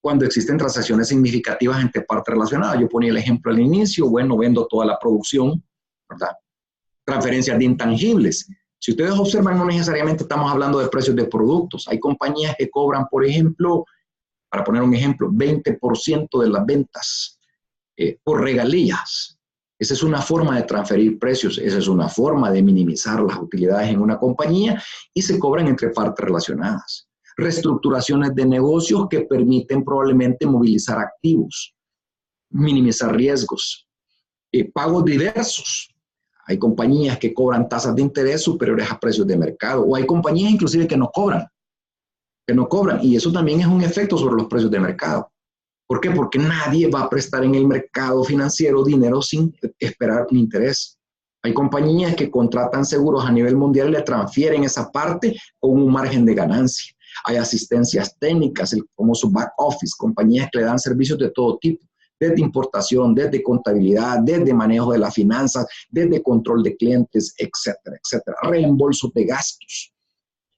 Speaker 3: Cuando existen transacciones significativas entre partes relacionadas. Yo ponía el ejemplo al inicio, bueno, vendo toda la producción, ¿verdad? Transferencias de intangibles. Si ustedes observan, no necesariamente estamos hablando de precios de productos. Hay compañías que cobran, por ejemplo, para poner un ejemplo, 20% de las ventas por regalías. Esa es una forma de transferir precios, esa es una forma de minimizar las utilidades en una compañía y se cobran entre partes relacionadas. Reestructuraciones de negocios que permiten probablemente movilizar activos, minimizar riesgos, pagos diversos. Hay compañías que cobran tasas de interés superiores a precios de mercado, o hay compañías inclusive que no cobran, y eso también es un efecto sobre los precios de mercado. ¿Por qué? Porque nadie va a prestar en el mercado financiero dinero sin esperar un interés. Hay compañías que contratan seguros a nivel mundial y le transfieren esa parte con un margen de ganancia. Hay asistencias técnicas, como su back office, compañías que le dan servicios de todo tipo, desde importación, desde contabilidad, desde manejo de las finanzas, desde control de clientes, etcétera, etcétera. Reembolsos de gastos.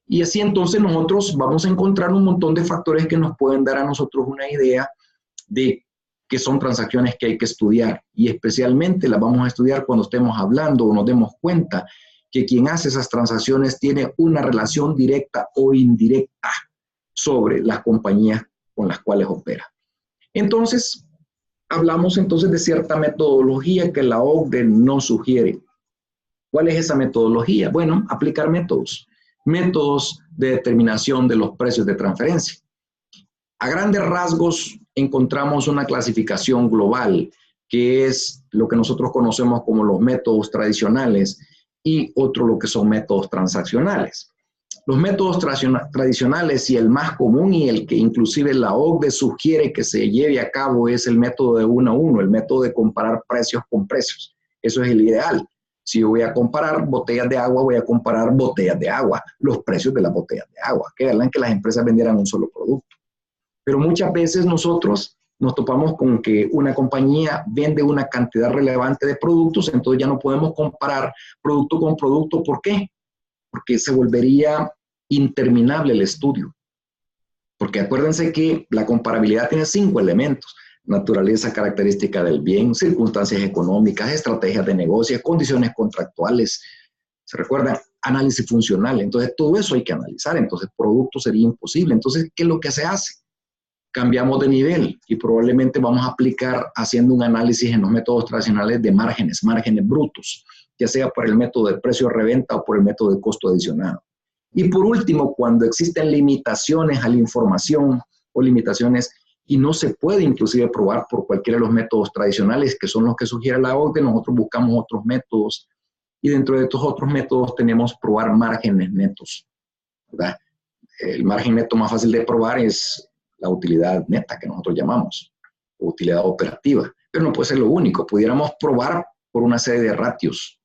Speaker 3: Y así entonces nosotros vamos a encontrar un montón de factores que nos pueden dar a nosotros una idea de qué son transacciones que hay que estudiar. Y especialmente las vamos a estudiar cuando estemos hablando o nos demos cuenta que quien hace esas transacciones tiene una relación directa o indirecta sobre las compañías con las cuales opera. Entonces, hablamos entonces de cierta metodología que la OCDE nos sugiere. ¿Cuál es esa metodología? Bueno, aplicar métodos de determinación de los precios de transferencia. A grandes rasgos encontramos una clasificación global que es lo que nosotros conocemos como los métodos tradicionales y otro lo que son métodos transaccionales. Los métodos tradicionales y el más común y el que inclusive la OCDE sugiere que se lleve a cabo es el método de 1 a 1, el método de comparar precios con precios. Eso es el ideal. Si yo voy a comparar botellas de agua, voy a comparar botellas de agua, los precios de las botellas de agua, que hagan que las empresas vendieran un solo producto. Pero muchas veces nosotros nos topamos con que una compañía vende una cantidad relevante de productos, entonces ya no podemos comparar producto con producto. ¿Por qué? Porque se volvería interminable el estudio. Porque acuérdense que la comparabilidad tiene 5 elementos: naturaleza, característica del bien, circunstancias económicas, estrategias de negocio, condiciones contractuales. ¿Se recuerdan? Análisis funcional. Entonces, todo eso hay que analizar. Entonces, producto sería imposible. Entonces, ¿qué es lo que se hace? Cambiamos de nivel y probablemente vamos a aplicar haciendo un análisis en los métodos tradicionales de márgenes brutos, ya sea por el método de precio de reventa o por el método de costo adicionado. Y por último, cuando existen limitaciones a la información o limitaciones y no se puede inclusive probar por cualquiera de los métodos tradicionales, que son los que sugiere la OCDE, nosotros buscamos otros métodos y dentro de estos otros métodos tenemos probar márgenes netos, ¿verdad? El margen neto más fácil de probar es la utilidad neta, que nosotros llamamos, utilidad operativa, pero no puede ser lo único. Pudiéramos probar por una serie de ratios.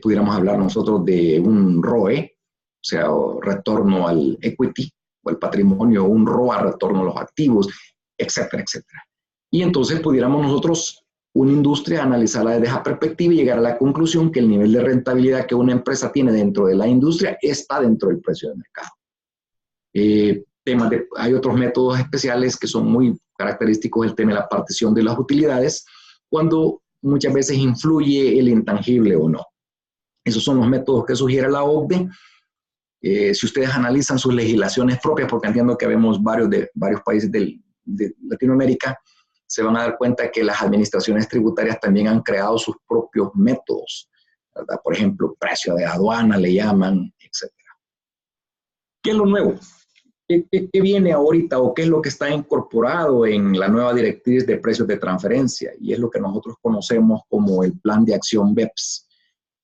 Speaker 3: Pudiéramos hablar nosotros de un ROE, o sea, retorno al equity o al patrimonio, un ROA, retorno a los activos, etcétera, etcétera. Y entonces pudiéramos nosotros, una industria, analizarla desde esa perspectiva y llegar a la conclusión que el nivel de rentabilidad que una empresa tiene dentro de la industria está dentro del precio de mercado. Hay otros métodos especiales que son muy característicos del tema de la partición de las utilidades, cuando muchas veces influye el intangible o no. Esos son los métodos que sugiere la OCDE. Si ustedes analizan sus legislaciones propias, porque entiendo que vemos varios países de Latinoamérica, se van a dar cuenta que las administraciones tributarias también han creado sus propios métodos, ¿verdad? Por ejemplo, precio de aduana le llaman, etc. ¿Qué es lo nuevo? ¿Qué viene ahorita o qué es lo que está incorporado en la nueva directriz de precios de transferencia? Y es lo que nosotros conocemos como el Plan de Acción BEPS,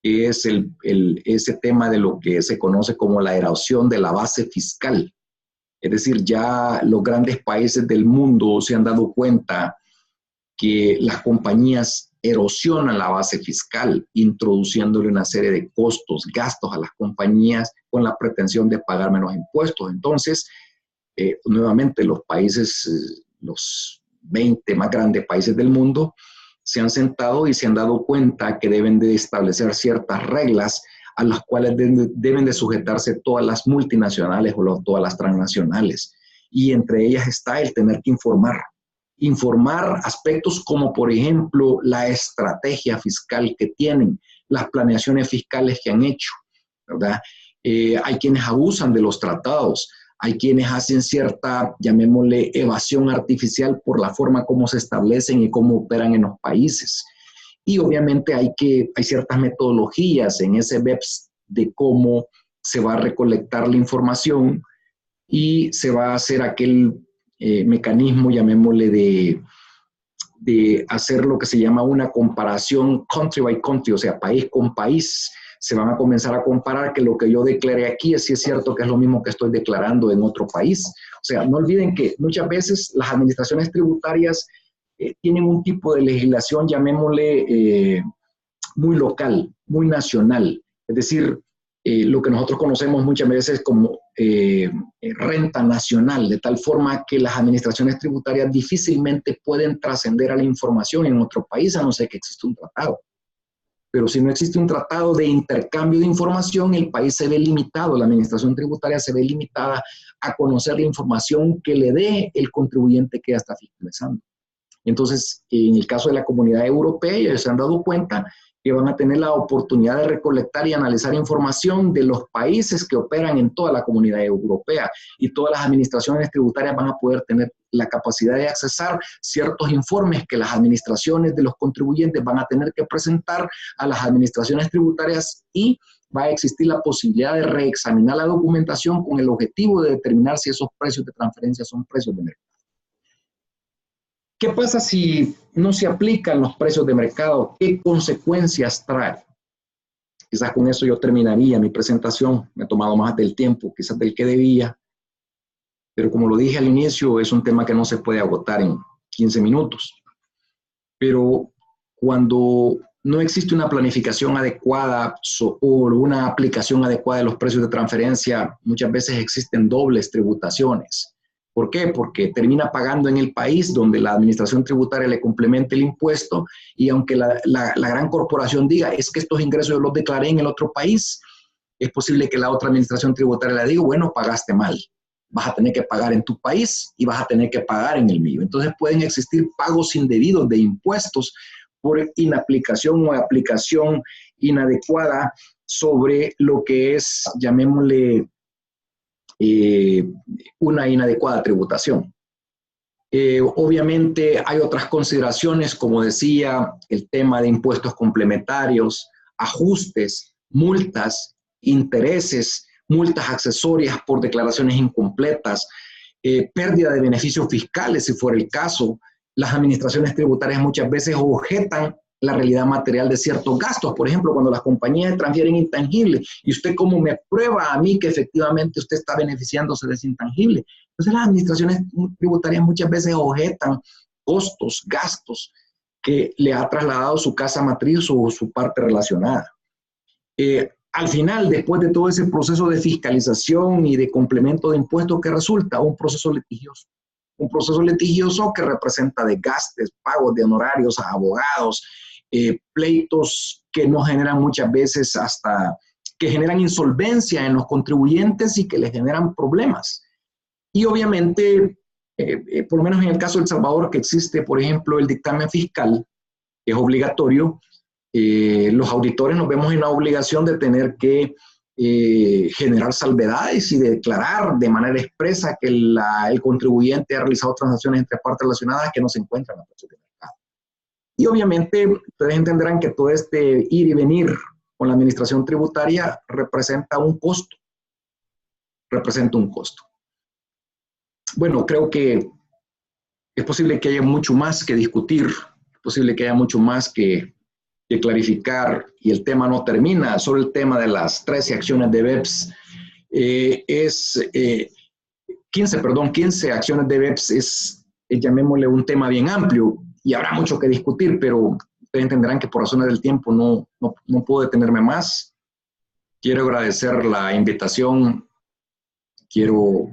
Speaker 3: que es ese tema de lo que se conoce como la erosión de la base fiscal. Es decir, ya los grandes países del mundo se han dado cuenta que las compañías erosionan la base fiscal, introduciéndole una serie de costos, gastos a las compañías con la pretensión de pagar menos impuestos. Entonces, nuevamente los países, los 20 más grandes países del mundo, se han sentado y se han dado cuenta que deben de establecer ciertas reglas a las cuales deben de sujetarse todas las multinacionales o todas las transnacionales. Y entre ellas está el tener que informar aspectos como, por ejemplo, la estrategia fiscal que tienen, las planeaciones fiscales que han hecho, ¿verdad? Hay quienes abusan de los tratados, hay quienes hacen cierta, llamémosle, evasión artificial por la forma como se establecen y cómo operan en los países. Y obviamente hay ciertas metodologías en ese BEPS de cómo se va a recolectar la información y se va a hacer aquel mecanismo, llamémosle, de hacer lo que se llama una comparación country by country, o sea, país con país. Se van a comenzar a comparar que lo que yo declaré aquí sí es cierto que es lo mismo que estoy declarando en otro país. O sea, no olviden que muchas veces las administraciones tributarias tienen un tipo de legislación, llamémosle, muy local, muy nacional. Es decir, lo que nosotros conocemos muchas veces como renta nacional, de tal forma que las administraciones tributarias difícilmente pueden trascender a la información en otro país, a no ser que exista un tratado. Pero si no existe un tratado de intercambio de información, el país se ve limitado, la administración tributaria se ve limitada a conocer la información que le dé el contribuyente que ya está fiscalizando. Entonces, en el caso de la Comunidad Europea, ellos se han dado cuenta que van a tener la oportunidad de recolectar y analizar información de los países que operan en toda la Comunidad Europea, y todas las administraciones tributarias van a poder tener la capacidad de accesar ciertos informes que las administraciones de los contribuyentes van a tener que presentar a las administraciones tributarias, y va a existir la posibilidad de reexaminar la documentación con el objetivo de determinar si esos precios de transferencia son precios de mercado. ¿Qué pasa si no se aplican los precios de mercado? ¿Qué consecuencias trae? Quizás con eso yo terminaría mi presentación. Me he tomado más del tiempo, quizás del que debía. Pero como lo dije al inicio, es un tema que no se puede agotar en 15 minutos. Pero cuando no existe una planificación adecuada o una aplicación adecuada de los precios de transferencia, muchas veces existen dobles tributaciones. ¿Por qué? Porque termina pagando en el país donde la administración tributaria le complementa el impuesto, y aunque la gran corporación diga, es que estos ingresos yo los declaré en el otro país, es posible que la otra administración tributaria le diga, bueno, pagaste mal, vas a tener que pagar en tu país y vas a tener que pagar en el mío. Entonces pueden existir pagos indebidos de impuestos por inaplicación o aplicación inadecuada sobre lo que es, llamémosle, una inadecuada tributación. Obviamente hay otras consideraciones, como decía, el tema de impuestos complementarios, ajustes, multas, intereses, multas accesorias por declaraciones incompletas, pérdida de beneficios fiscales, si fuera el caso. Las administraciones tributarias muchas veces objetan la realidad material de ciertos gastos. Por ejemplo, cuando las compañías transfieren intangibles, y usted cómo me prueba a mí que efectivamente usted está beneficiándose de ese intangible. Entonces las administraciones tributarias muchas veces objetan costos, gastos que le ha trasladado su casa matriz o su parte relacionada. Al final, después de todo ese proceso de fiscalización y de complemento de impuestos, ¿qué resulta? Un proceso litigioso. Un proceso litigioso que representa desgastes, pagos de honorarios a abogados, pleitos que no generan muchas veces que generan insolvencia en los contribuyentes y que les generan problemas. Y obviamente, por lo menos en el caso de El Salvador, que existe, por ejemplo, el dictamen fiscal, que es obligatorio, los auditores nos vemos en la obligación de tener que generar salvedades y declarar de manera expresa que el contribuyente ha realizado transacciones entre partes relacionadas que no se encuentran en precios de mercado. Y obviamente ustedes entenderán que todo este ir y venir con la administración tributaria representa un costo. Bueno, creo que es posible que haya mucho más que discutir, es posible que haya mucho más que clarificar, y el tema no termina. Sobre el tema de las 13 acciones de BEPS, 15 acciones de BEPS llamémosle, un tema bien amplio, y habrá mucho que discutir, pero ustedes entenderán que por razones del tiempo no puedo detenerme más. Quiero agradecer la invitación, quiero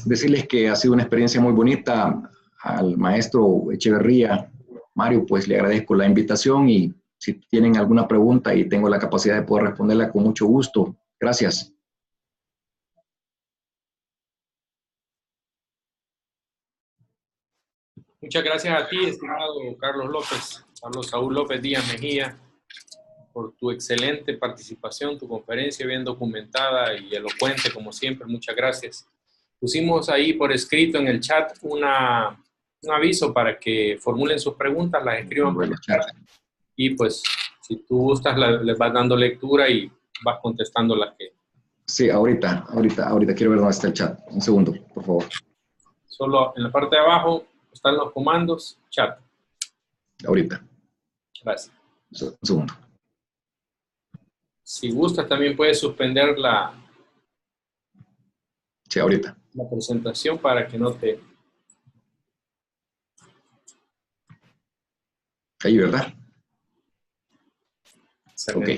Speaker 3: decirles que ha sido una experiencia muy bonita. Al maestro Echeverría, Mario, pues le agradezco la invitación, y si tienen alguna pregunta y tengo la capacidad de poder responderla, con mucho gusto. Gracias.
Speaker 1: Muchas gracias a ti, estimado Carlos Saúl López Díaz Mejía, por tu excelente participación, tu conferencia bien documentada y elocuente, como siempre. Muchas gracias. Pusimos ahí por escrito en el chat un aviso para que formulen sus preguntas, las escriban por el chat. Y pues, si tú gustas, les vas dando lectura y vas contestando las que...
Speaker 3: Sí, ahorita quiero ver dónde está el chat. Un segundo, por favor.
Speaker 1: Solo en la parte de abajo están los comandos, chat.
Speaker 3: Ahorita.
Speaker 1: Gracias.
Speaker 3: Un segundo.
Speaker 1: Si gustas, también puedes suspender
Speaker 3: Sí, ahorita.
Speaker 1: la presentación para que no te...
Speaker 3: Ahí, ¿verdad?
Speaker 1: Ok.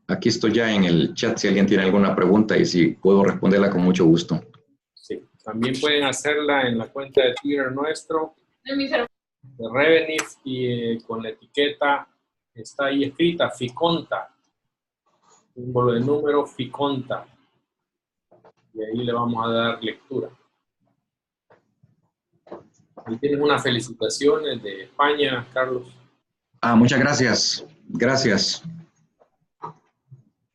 Speaker 3: Aquí estoy ya en el chat si alguien tiene alguna pregunta y si puedo responderla con mucho gusto.
Speaker 1: Sí, también pueden hacerla en la cuenta de Twitter nuestro, de Revenif, y con la etiqueta, está ahí escrita, FICONTA, símbolo de número FICONTA. Y ahí le vamos a dar lectura. Ahí tienes unas felicitaciones de España, Carlos.
Speaker 3: Muchas gracias. Gracias.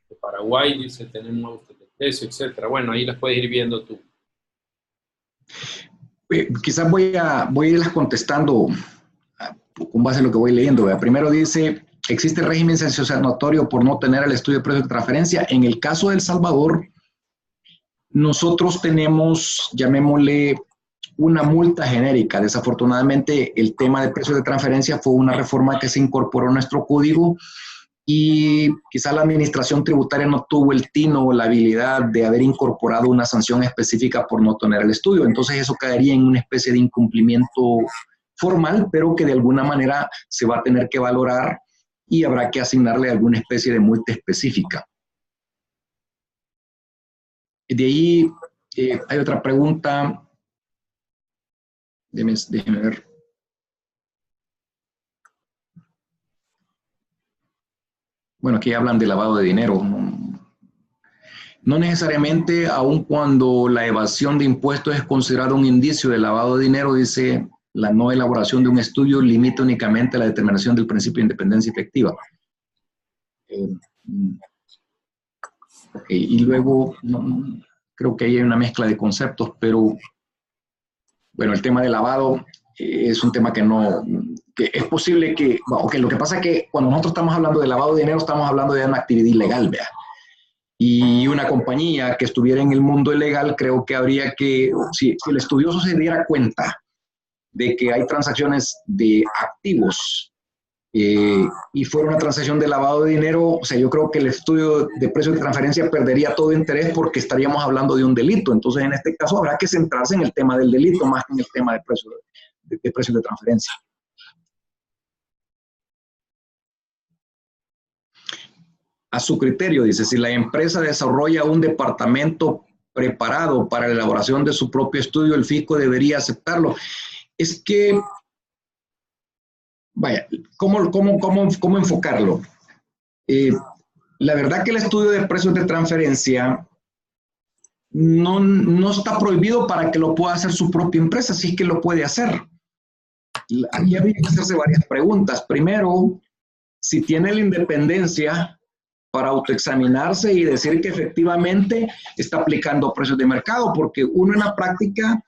Speaker 1: De Paraguay, dice, tenemos de precio, etcétera. Bueno, ahí las puedes ir viendo tú.
Speaker 3: Quizás voy a irlas contestando con base en lo que voy leyendo. ¿Verdad? Primero dice, ¿existe régimen sancionatorio por no tener el estudio de precios de transferencia? En el caso de El Salvador, nosotros tenemos, llamémosle, una multa genérica. Desafortunadamente, el tema de precios de transferencia fue una reforma que se incorporó a nuestro código y quizá la administración tributaria no tuvo el tino o la habilidad de haber incorporado una sanción específica por no tener el estudio. Entonces eso caería en una especie de incumplimiento formal, pero que de alguna manera se va a tener que valorar y habrá que asignarle alguna especie de multa específica. De ahí hay otra pregunta. Déjeme ver. Bueno, aquí hablan de lavado de dinero. No necesariamente, aun cuando la evasión de impuestos es considerado un indicio de lavado de dinero, dice la no elaboración de un estudio limita únicamente la determinación del principio de independencia efectiva. Y luego, creo que ahí hay una mezcla de conceptos, pero bueno, el tema de lavado es un tema que es posible que, lo que pasa es que cuando nosotros estamos hablando de lavado de dinero, estamos hablando de una actividad ilegal, ¿vea? Y una compañía que estuviera en el mundo ilegal, creo que habría que, si el estudioso se diera cuenta de que hay transacciones de activos y fuera una transacción de lavado de dinero, o sea, yo creo que el estudio de precios de transferencia perdería todo interés porque estaríamos hablando de un delito. Entonces, en este caso, habrá que centrarse en el tema del delito más que en el tema de precios de transferencia. A su criterio, dice, si la empresa desarrolla un departamento preparado para la elaboración de su propio estudio, el fisco debería aceptarlo. Es que, vaya, ¿cómo enfocarlo? La verdad que el estudio de precios de transferencia no está prohibido para que lo pueda hacer su propia empresa, sí que lo puede hacer. Aquí habría que hacerse varias preguntas. Primero, si tiene la independencia para autoexaminarse y decir que efectivamente está aplicando precios de mercado, porque uno en la práctica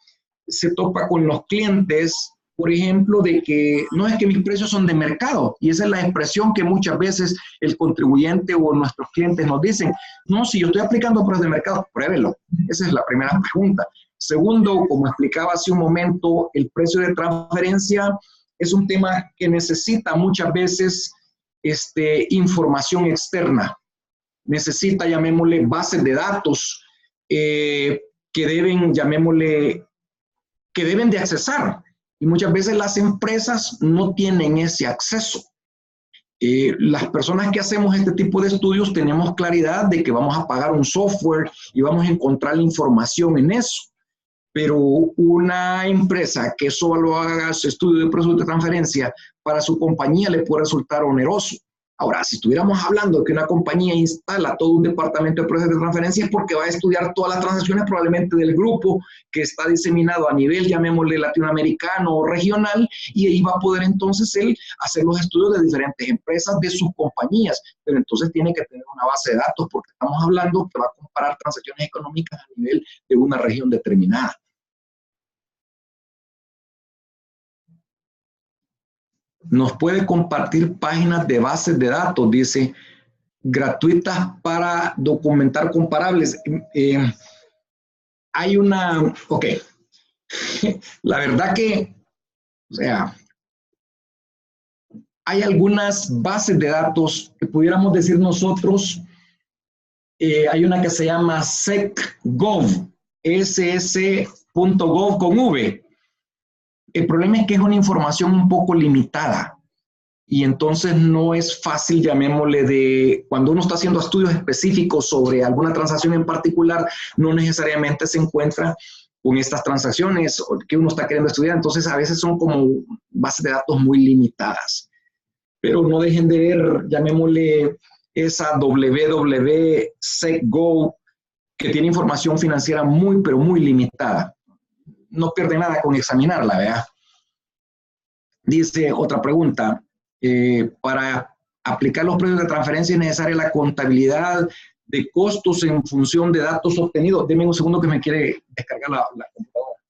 Speaker 3: se topa con los clientes, por ejemplo, de que no es que mis precios son de mercado, y esa es la expresión que muchas veces el contribuyente o nuestros clientes nos dicen, no, si yo estoy aplicando precios de mercado, pruébelo. Esa es la primera pregunta. Segundo, como explicaba hace un momento, el precio de transferencia es un tema que necesita muchas veces información externa. Necesita, llamémosle, bases de datos que deben de accesar. Y muchas veces las empresas no tienen ese acceso. Las personas que hacemos este tipo de estudios tenemos claridad de que vamos a pagar un software y vamos a encontrar la información en eso. Pero una empresa que solo haga su estudio de precios de transferencia para su compañía le puede resultar oneroso. Ahora, si estuviéramos hablando de que una compañía instala todo un departamento de procesos de transferencia, es porque va a estudiar todas las transacciones probablemente del grupo que está diseminado a nivel, llamémosle latinoamericano o regional, y ahí va a poder entonces él hacer los estudios de diferentes empresas, de sus compañías, pero entonces tiene que tener una base de datos porque estamos hablando que va a comparar transacciones económicas a nivel de una región determinada. Nos puede compartir páginas de bases de datos, dice, gratuitas para documentar comparables. Hay una, ok, la verdad que, o sea, hay algunas bases de datos que pudiéramos decir nosotros, hay una que se llama SecGov, ss.gov con V. El problema es que es una información un poco limitada y entonces no es fácil, llamémosle, de cuando uno está haciendo estudios específicos sobre alguna transacción en particular, no necesariamente se encuentra con estas transacciones que uno está queriendo estudiar, entonces a veces son como bases de datos muy limitadas. Pero no dejen de ver, llamémosle, esa www.secgov que tiene información financiera muy, pero muy limitada. No pierde nada con examinarla, ¿verdad? Dice otra pregunta, para aplicar los precios de transferencia es necesaria la contabilidad de costos en función de datos obtenidos. Deme un segundo que me quiere descargar la computadora.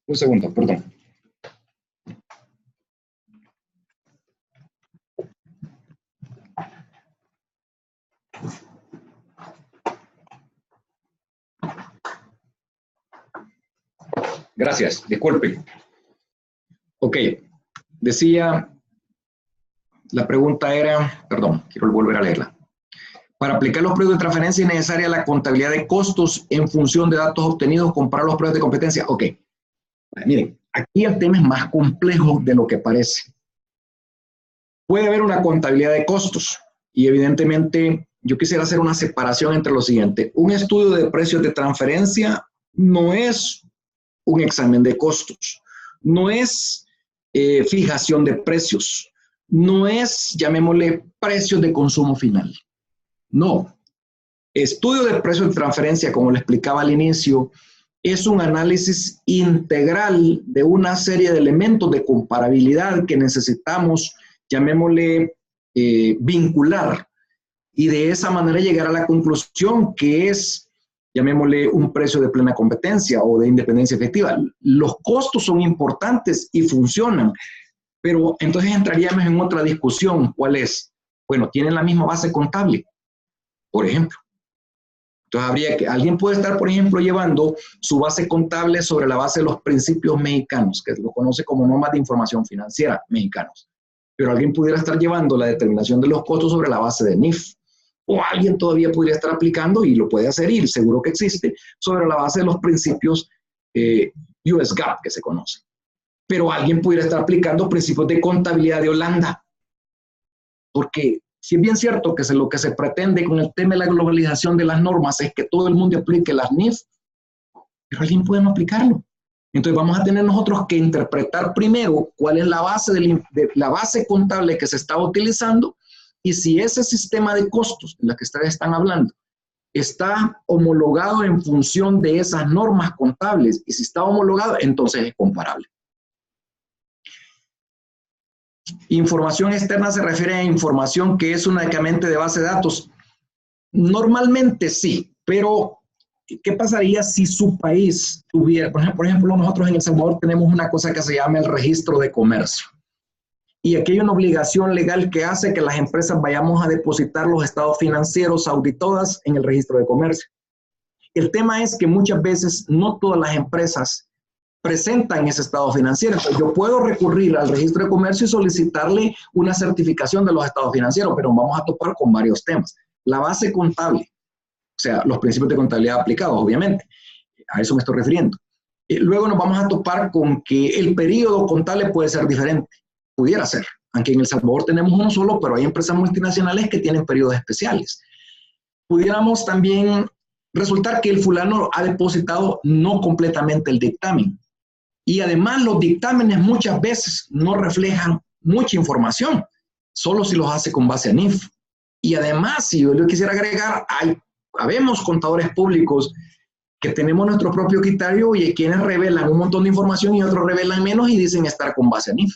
Speaker 3: Un segundo, perdón. Gracias, disculpen. Ok, decía, la pregunta era, perdón, quiero volver a leerla. Para aplicar los precios de transferencia es necesaria la contabilidad de costos en función de datos obtenidos, comparar los precios de competencia. Ok, miren, aquí el tema es más complejo de lo que parece. Puede haber una contabilidad de costos y evidentemente yo quisiera hacer una separación entre lo siguiente. Un estudio de precios de transferencia no es un examen de costos, no es fijación de precios, no es, llamémosle, precios de consumo final. No. Estudio de precios de transferencia, como le explicaba al inicio, es un análisis integral de una serie de elementos de comparabilidad que necesitamos, llamémosle, vincular, y de esa manera llegar a la conclusión que es, llamémosle, un precio de plena competencia o de independencia efectiva. Los costos son importantes y funcionan, pero entonces entraríamos en otra discusión. ¿Cuál es? Bueno, tienen la misma base contable, por ejemplo. Entonces habría que, alguien puede estar, por ejemplo, llevando su base contable sobre la base de los principios mexicanos, que lo conoce como normas de información financiera mexicanos. Pero alguien pudiera estar llevando la determinación de los costos sobre la base de NIF. O alguien todavía podría estar aplicando, y lo puede hacer, y seguro que existe, sobre la base de los principios US GAAP, que se conoce. Pero alguien pudiera estar aplicando principios de contabilidad de Holanda. Porque si es bien cierto que lo que se pretende con el tema de la globalización de las normas es que todo el mundo aplique las NIF, pero alguien puede no aplicarlo. Entonces vamos a tener nosotros que interpretar primero cuál es la base, la base contable que se está utilizando, y si ese sistema de costos de los que ustedes están hablando está homologado en función de esas normas contables, y si está homologado, entonces es comparable. Información externa se refiere a información que es únicamente de base de datos. Normalmente sí, pero ¿qué pasaría si su país tuviera, por ejemplo, nosotros en El Salvador tenemos una cosa que se llama el registro de comercio? Y aquí hay una obligación legal que hace que las empresas vayamos a depositar los estados financieros auditados en el registro de comercio. El tema es que muchas veces no todas las empresas presentan ese estado financiero. Entonces yo puedo recurrir al registro de comercio y solicitarle una certificación de los estados financieros, pero vamos a topar con varios temas. La base contable, o sea, los principios de contabilidad aplicados, obviamente. A eso me estoy refiriendo. Luego nos vamos a topar con que el periodo contable puede ser diferente. Pudiera ser, aunque en El Salvador tenemos uno solo, pero hay empresas multinacionales que tienen periodos especiales. Pudiéramos también resultar que el fulano ha depositado no completamente el dictamen. Y además los dictámenes muchas veces no reflejan mucha información, solo si los hace con base a NIF. Y además, si yo le quisiera agregar, habemos contadores públicos que tenemos nuestro propio criterio y hay quienes revelan un montón de información y otros revelan menos y dicen estar con base a NIF.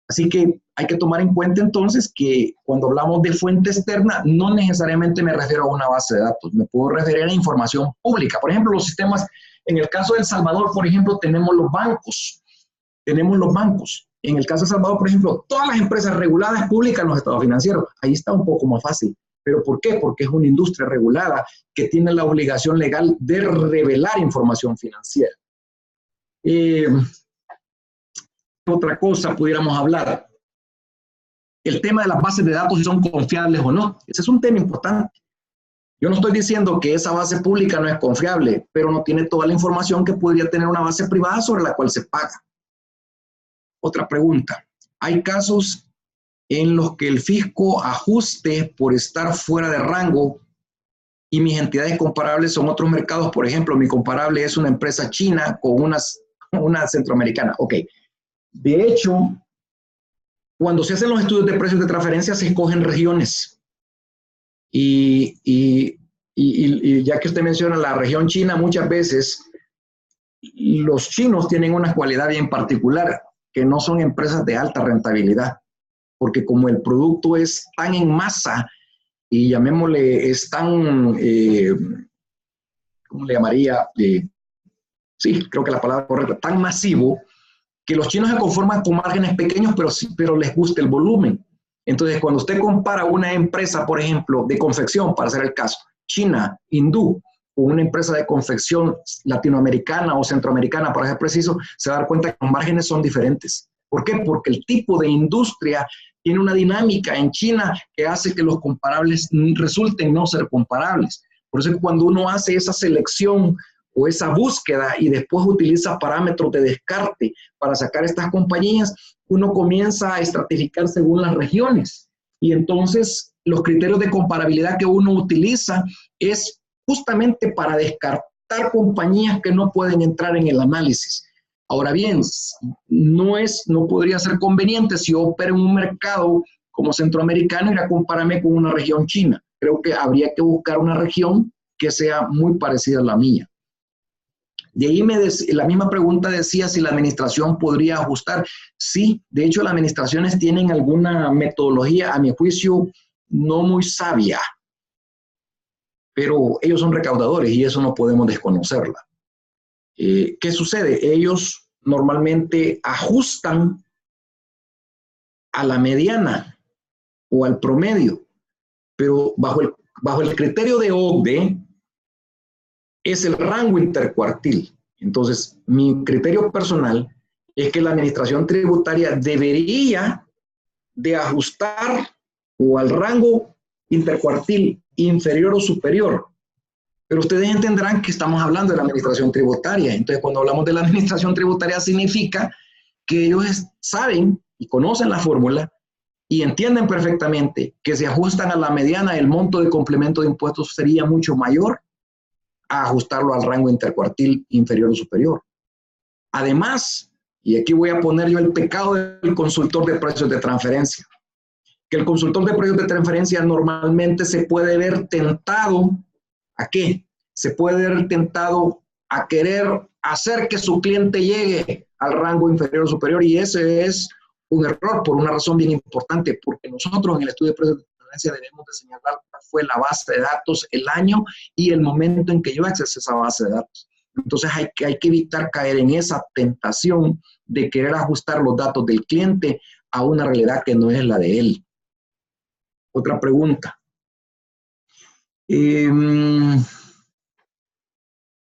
Speaker 3: Así que hay que tomar en cuenta entonces que cuando hablamos de fuente externa, no necesariamente me refiero a una base de datos, me puedo referir a información pública. Por ejemplo, los sistemas, en el caso de El Salvador, por ejemplo, tenemos los bancos. En el caso de El Salvador, por ejemplo, todas las empresas reguladas publican los estados financieros. Ahí está un poco más fácil. ¿Pero por qué? Porque es una industria regulada que tiene la obligación legal de revelar información financiera. Otra cosa pudiéramos hablar. El tema de las bases de datos, si son confiables o no. Ese es un tema importante. Yo no estoy diciendo que esa base pública no es confiable, pero no tiene toda la información que podría tener una base privada sobre la cual se paga. Otra pregunta. Hay casos en los que el fisco ajuste por estar fuera de rango y mis entidades comparables son otros mercados. Por ejemplo, mi comparable es una empresa china con una centroamericana. Ok. De hecho, cuando se hacen los estudios de precios de transferencia, se escogen regiones. Y ya que usted menciona la región china, muchas veces los chinos tienen una cualidad bien particular, que no son empresas de alta rentabilidad, porque como el producto es tan en masa y llamémosle, es tan, ¿cómo le llamaría? Sí, creo que la palabra correcta, tan masivo, que los chinos se conforman con márgenes pequeños, pero les gusta el volumen. Entonces, cuando usted compara una empresa, por ejemplo, de confección, para hacer el caso, China, hindú, o una empresa de confección latinoamericana o centroamericana, para ser preciso, se va a dar cuenta que los márgenes son diferentes. ¿Por qué? Porque el tipo de industria tiene una dinámica en China que hace que los comparables resulten no ser comparables. Por eso es que cuando uno hace esa selección o esa búsqueda y después utiliza parámetros de descarte para sacar estas compañías, uno comienza a estratificar según las regiones. Y entonces los criterios de comparabilidad que uno utiliza es justamente para descartar compañías que no pueden entrar en el análisis. Ahora bien, no podría ser conveniente si yo opero en un mercado como centroamericano ir a compararme con una región china. Creo que habría que buscar una región que sea muy parecida a la mía. De ahí la misma pregunta decía si la administración podría ajustar. Sí, de hecho las administraciones tienen alguna metodología, a mi juicio, no muy sabia, pero ellos son recaudadores y eso no podemos desconocerla. ¿Qué sucede? Ellos normalmente ajustan a la mediana o al promedio, pero bajo el criterio de OCDE es el rango intercuartil. Entonces, mi criterio personal es que la administración tributaria debería de ajustar o al rango intercuartil inferior o superior. Pero ustedes entenderán que estamos hablando de la administración tributaria. Entonces, cuando hablamos de la administración tributaria, significa que ellos saben y conocen la fórmula y entienden perfectamente que si ajustan a la mediana, el monto de complemento de impuestos sería mucho mayor a ajustarlo al rango intercuartil inferior o superior. Además, y aquí voy a poner yo el pecado del consultor de precios de transferencia, que el consultor de precios de transferencia normalmente se puede ver tentado ¿a qué? Se puede ver tentado a querer hacer que su cliente llegue al rango inferior o superior, y ese es un error por una razón bien importante, porque nosotros en el estudio de precios de transferencia debemos de señalar cuál fue la base de datos, el año y el momento en que yo accesé a esa base de datos. Entonces hay que evitar caer en esa tentación de querer ajustar los datos del cliente a una realidad que no es la de él. Otra pregunta.